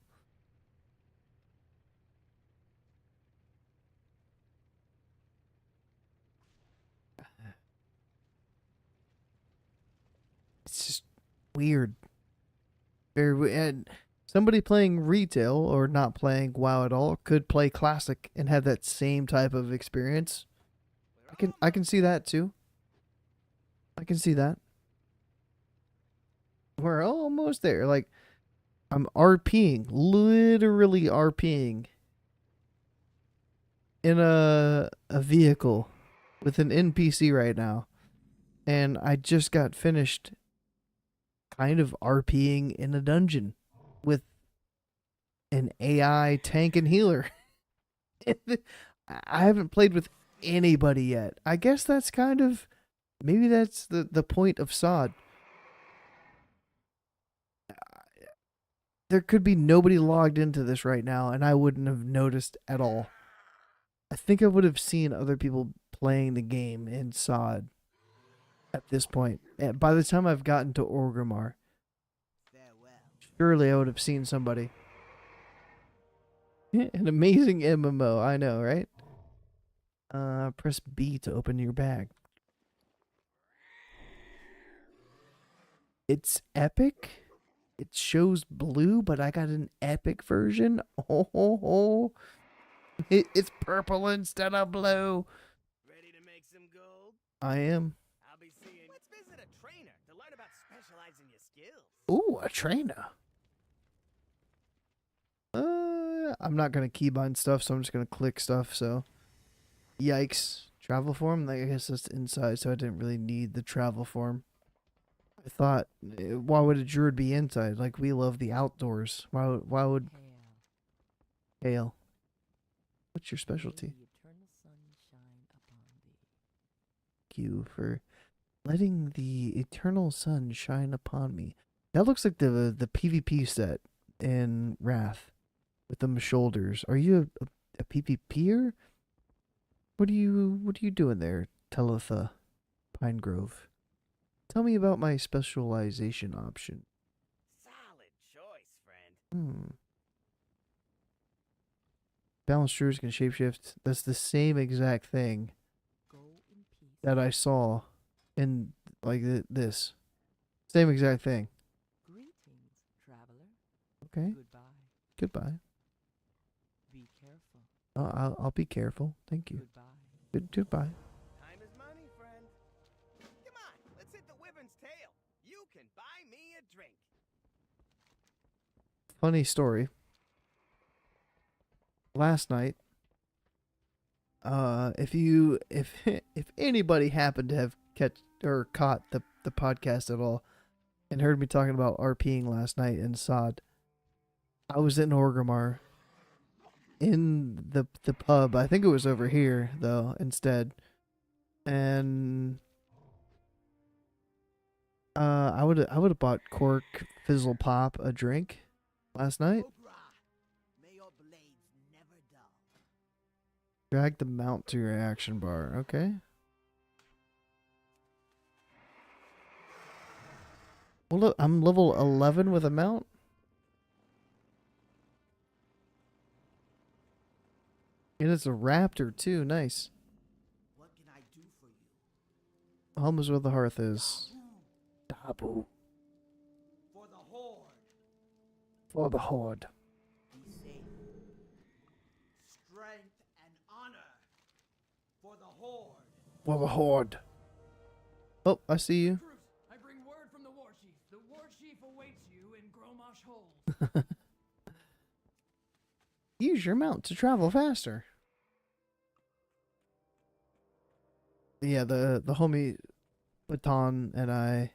Speaker 1: It's just weird. And somebody playing retail or not playing WoW at all could play classic and have that same type of experience. I can see that too. I can see that. We're almost there. Like, I'm RPing, literally RPing in a vehicle with an NPC right now. And I just got finished kind of RPing in a dungeon with an AI tank and healer. I haven't played with anybody yet. I guess that's kind of, maybe that's the point of SoD. There could be nobody logged into this right now and I wouldn't have noticed at all. I think I would have seen other people playing the game in SoD at this point. And by the time I've gotten to Orgrimmar, surely I would have seen somebody. An amazing MMO, I know, right? Press B to open your bag. It's epic. It shows blue, but I got an epic version. Oh. It's purple instead of blue.
Speaker 6: Ready to make some gold?
Speaker 1: I am.
Speaker 6: I'll be seeing. Let's visit a trainer to learn about specializing your skills.
Speaker 1: Ooh, a trainer. I'm not gonna keybind stuff, so I'm just gonna click stuff. So, yikes. Travel form. I guess that's inside, so I didn't really need the travel form. I thought, why would a druid be inside? Like, we love the outdoors. Why would hail? What's your specialty? Thank you for letting the eternal sun shine upon me. That looks like the PvP set in Wrath with them shoulders. Are you a PvPer? What are you doing there, Talitha Pine Grove? Tell me about my specialization option.
Speaker 6: Solid choice, friend.
Speaker 1: Balanced druids can shapeshift. That's the same exact thing that I saw in like this. Same exact thing.
Speaker 7: Greetings, traveler.
Speaker 1: Okay. Goodbye.
Speaker 7: Be careful.
Speaker 1: I'll be careful. Thank you.
Speaker 7: Goodbye.
Speaker 1: Goodbye.
Speaker 6: Time is money, friend. Come on, let's hit the wyvern's tail. You can buy me a drink.
Speaker 1: Funny story. Last night, if anybody happened to have caught the podcast at all and heard me talking about RPing last night in SoD, I was in Orgrimmar in the pub. I think it was over here though instead. And I would have bought Cork Fizzle Pop a drink last night.
Speaker 6: May your blades never dull.
Speaker 1: Drag the mount to your action bar. Okay. Well, look, I'm level 11 with a mount. And it's a raptor too. Nice.
Speaker 6: What can I do for you?
Speaker 1: Home is where the hearth is. Dabu.
Speaker 6: For the horde.
Speaker 1: For the horde.
Speaker 6: Be safe. Strength and honor. For the horde.
Speaker 1: For the horde. Oh, I see you.
Speaker 2: Cruz, I bring word from the war chief. The war chief awaits you in Gromosh Hold.
Speaker 1: Use your mount to travel faster. Yeah, the homie Baton and I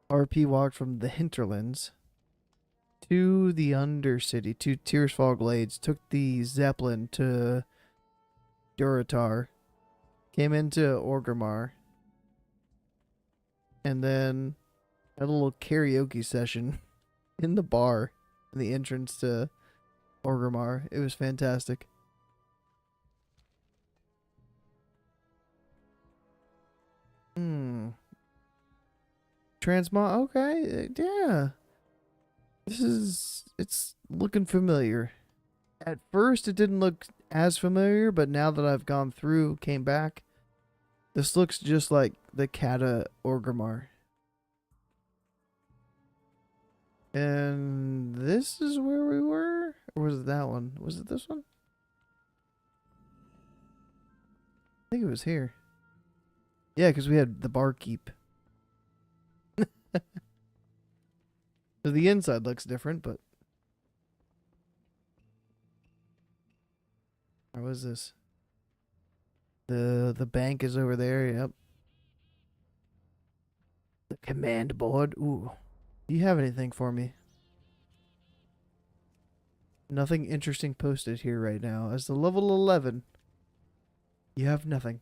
Speaker 1: RP walked from the hinterlands to the Undercity, to Tearsfall Glades, took the Zeppelin to Duratar, came into Orgrimmar, and then had a little karaoke session in the bar in the entrance to Orgrimmar. It was fantastic. Transmog, okay, yeah. It's looking familiar. At first, it didn't look as familiar, but now that I've gone through, came back, this looks just like the Cata Orgrimmar. And this is where we were? Or was it that one? Was it this one? I think it was here. Yeah, because we had the barkeep. So the inside looks different, but... What was this? The bank is over there, yep. The command board. Ooh. Do you have anything for me? Nothing interesting posted here right now. As the level 11, you have nothing.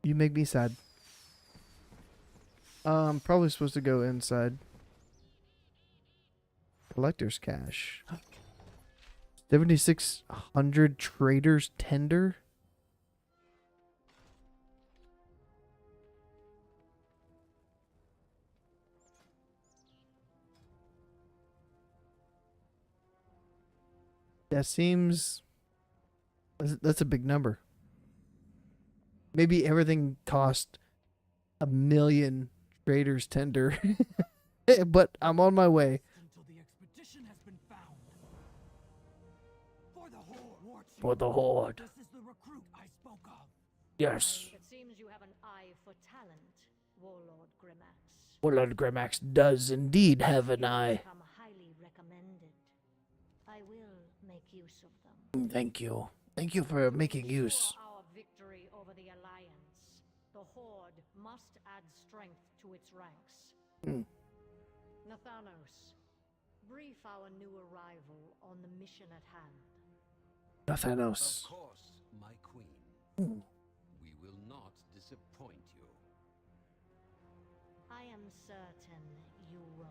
Speaker 1: You make me sad. I'm probably supposed to go inside. Collector's cache. 7,600 traders tender. That seems... That's a big number. Maybe everything cost 1 million traders tender. But I'm on my way.
Speaker 2: Until the expedition has been found. For the Horde. War Chief.
Speaker 1: For the Horde.
Speaker 2: This is the recruit I spoke of.
Speaker 1: Yes.
Speaker 9: It seems you have an eye for talent, Warlord Grimax.
Speaker 1: Warlord Grimax does indeed have an eye.
Speaker 9: Become highly recommended. I will make use of them.
Speaker 1: Thank you. Thank you for making use.
Speaker 9: For our victory over the Alliance, the Horde must add strength to its ranks. Nathanos, brief our new arrival on the mission at hand.
Speaker 1: Nathanos.
Speaker 3: Of course, my queen. We will not disappoint you.
Speaker 9: I am certain you won't.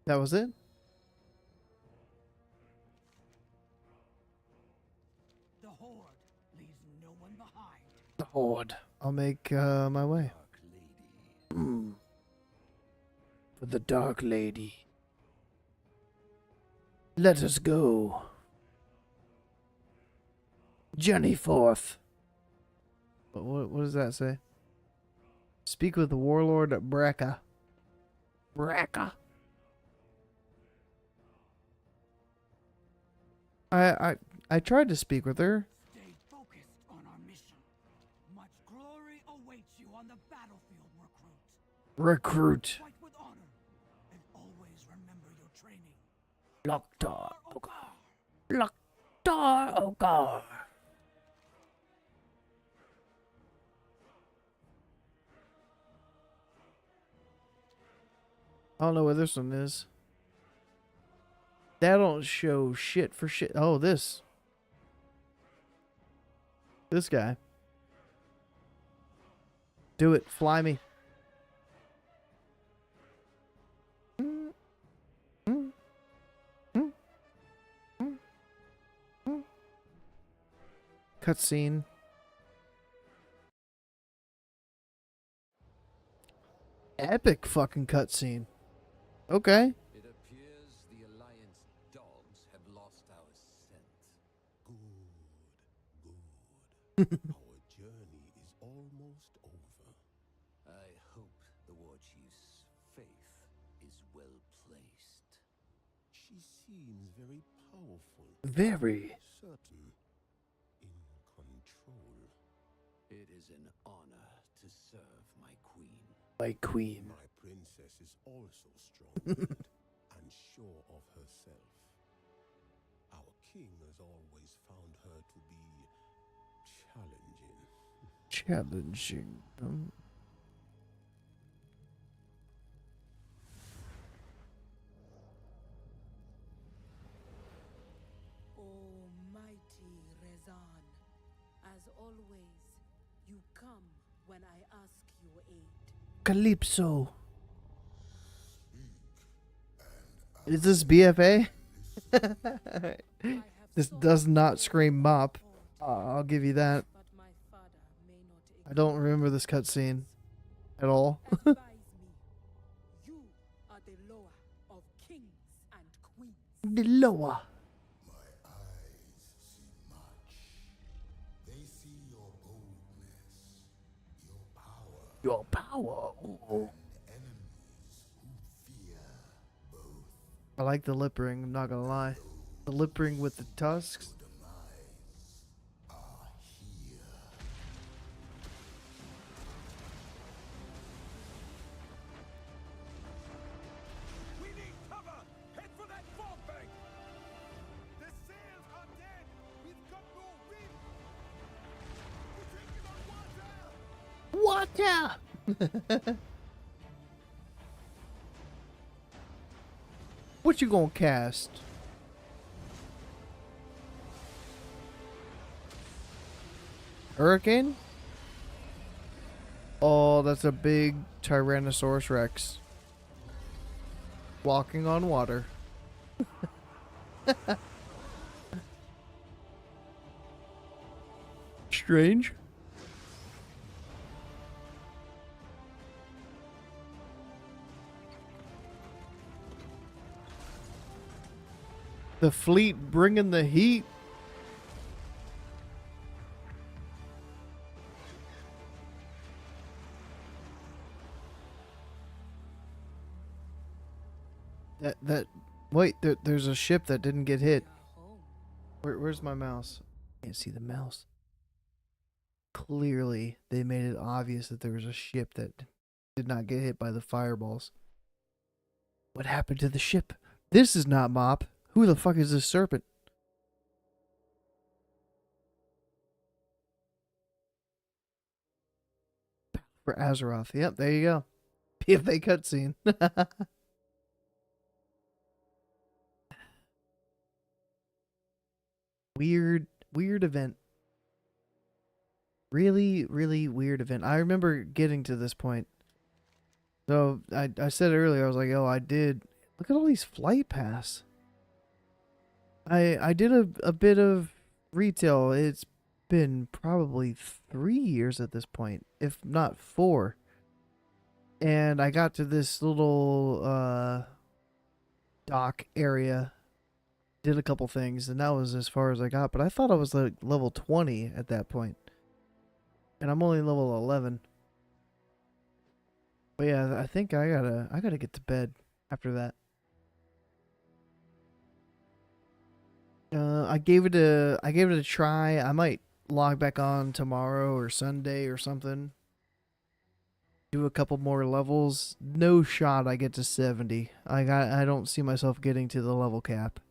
Speaker 1: That was it?
Speaker 2: The Horde leaves no one behind.
Speaker 1: The Horde. I'll make my way.
Speaker 3: Dark lady.
Speaker 1: For the Dark Lady. Let us go. Journey forth. What does that say? Speak with the Warlord Brekka. Brekka. I tried to speak with her.
Speaker 2: Stay focused on our mission. Much glory awaits you on the battlefield, recruit.
Speaker 1: Recruit.
Speaker 2: Fight with honor, and always remember your training.
Speaker 1: Loktar Ogar. Loktar Ogar. I don't know where this one is. That don't show shit for shit. Oh, this. This guy. Do it. Fly me. Cutscene. Epic fucking cutscene. Okay.
Speaker 3: It appears the Alliance dogs have lost our scent.
Speaker 10: Good. Our journey is almost over.
Speaker 3: I hope the War Chief's faith is well placed.
Speaker 10: She seems very powerful.
Speaker 1: Very.
Speaker 10: Certain. In control.
Speaker 3: It is an honor to serve my queen.
Speaker 1: My queen.
Speaker 10: My princess is also strong-willed and sure of herself. Our king has always found her to be challenging.
Speaker 1: Challenging.
Speaker 11: is on. As always, you come when I ask your aid.
Speaker 1: Calypso. Is this BFA? This does not scream mop. I'll give you that.
Speaker 11: But my father may not
Speaker 1: I don't remember this cutscene at all.
Speaker 11: advise me. You are the lower of kings and queens.
Speaker 1: The lower.
Speaker 10: My eyes see much. They see your boldness, your power,
Speaker 1: Your power.
Speaker 10: and enemies who fear both.
Speaker 1: I like the lip ring, I'm not gonna lie. The lip ring with the tusks.
Speaker 10: Demise are here.
Speaker 5: We need cover! Head for that fog bank! The sails are dead! We've got no wind! We're taking on water!
Speaker 1: Water! What you gonna cast? Hurricane? Oh, that's a big Tyrannosaurus Rex. Walking on water. Strange. The fleet bringing the heat. Wait, there's a ship that didn't get hit. Where's my mouse? Can't see the mouse. Clearly, they made it obvious that there was a ship that did not get hit by the fireballs. What happened to the ship? This is not Mop. Who the fuck is this serpent? For Azeroth. Yep, there you go. PFA cutscene. Weird event. Really weird event. I remember getting to this point. So I said earlier, I was like, oh, I did. Look at all these flight paths. I did a bit of retail. It's been probably 3 years at this point, if not 4. And I got to this little dock area, did a couple things, and that was as far as I got. But I thought I was like level 20 at that point, and I'm only level 11. But yeah, I think I gotta get to bed after that. I gave it a try. I might log back on tomorrow or Sunday or something. Do a couple more levels. No shot I get to 70. I don't see myself getting to the level cap.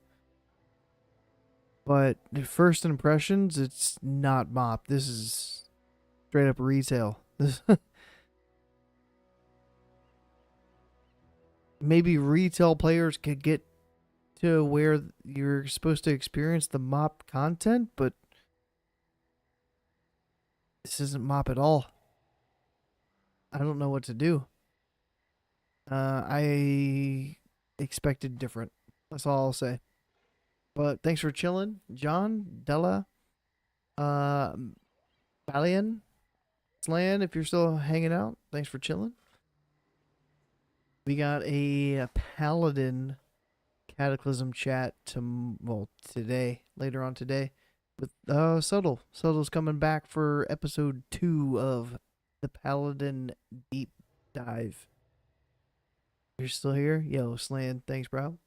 Speaker 1: But the first impressions, it's not Mop. This is straight up retail. This maybe retail players could get to where you're supposed to experience the Mop content, but this isn't Mop at all. I don't know what to do. I expected different. That's all I'll say. But thanks for chilling, John, Della, Valian, Slan, if you're still hanging out. Thanks for chilling. We got a Paladin Cataclysm chat today, later on today, with Subtle. Subtle's coming back for episode 2 of the Paladin Deep Dive. You're still here? Yo, Slan, thanks, bro.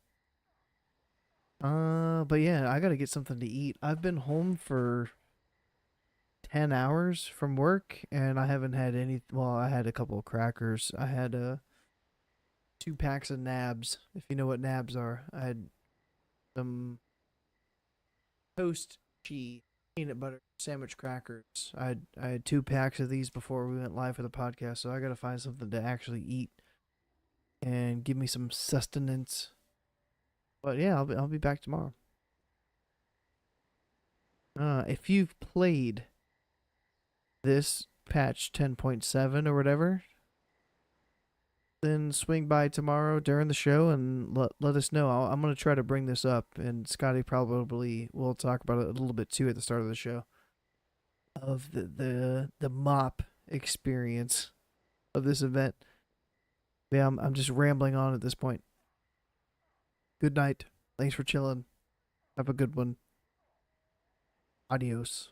Speaker 1: But yeah, I gotta get something to eat. I've been home for 10 hours from work, and I haven't had any. Well, I had a couple of crackers. I had 2 packs of nabs, if you know what nabs are. I had toast cheese peanut butter sandwich crackers. I had 2 packs of these before we went live for the podcast, so I gotta find something to actually eat and give me some sustenance. But yeah, I'll be back tomorrow. If you've played this patch 10.7 or whatever, then swing by tomorrow during the show and let us know. I'm going to try to bring this up, and Scotty probably will talk about it a little bit too at the start of the show, of the MoP experience of this event. Yeah, I'm just rambling on at this point. Good night. Thanks for chilling. Have a good one. Adios.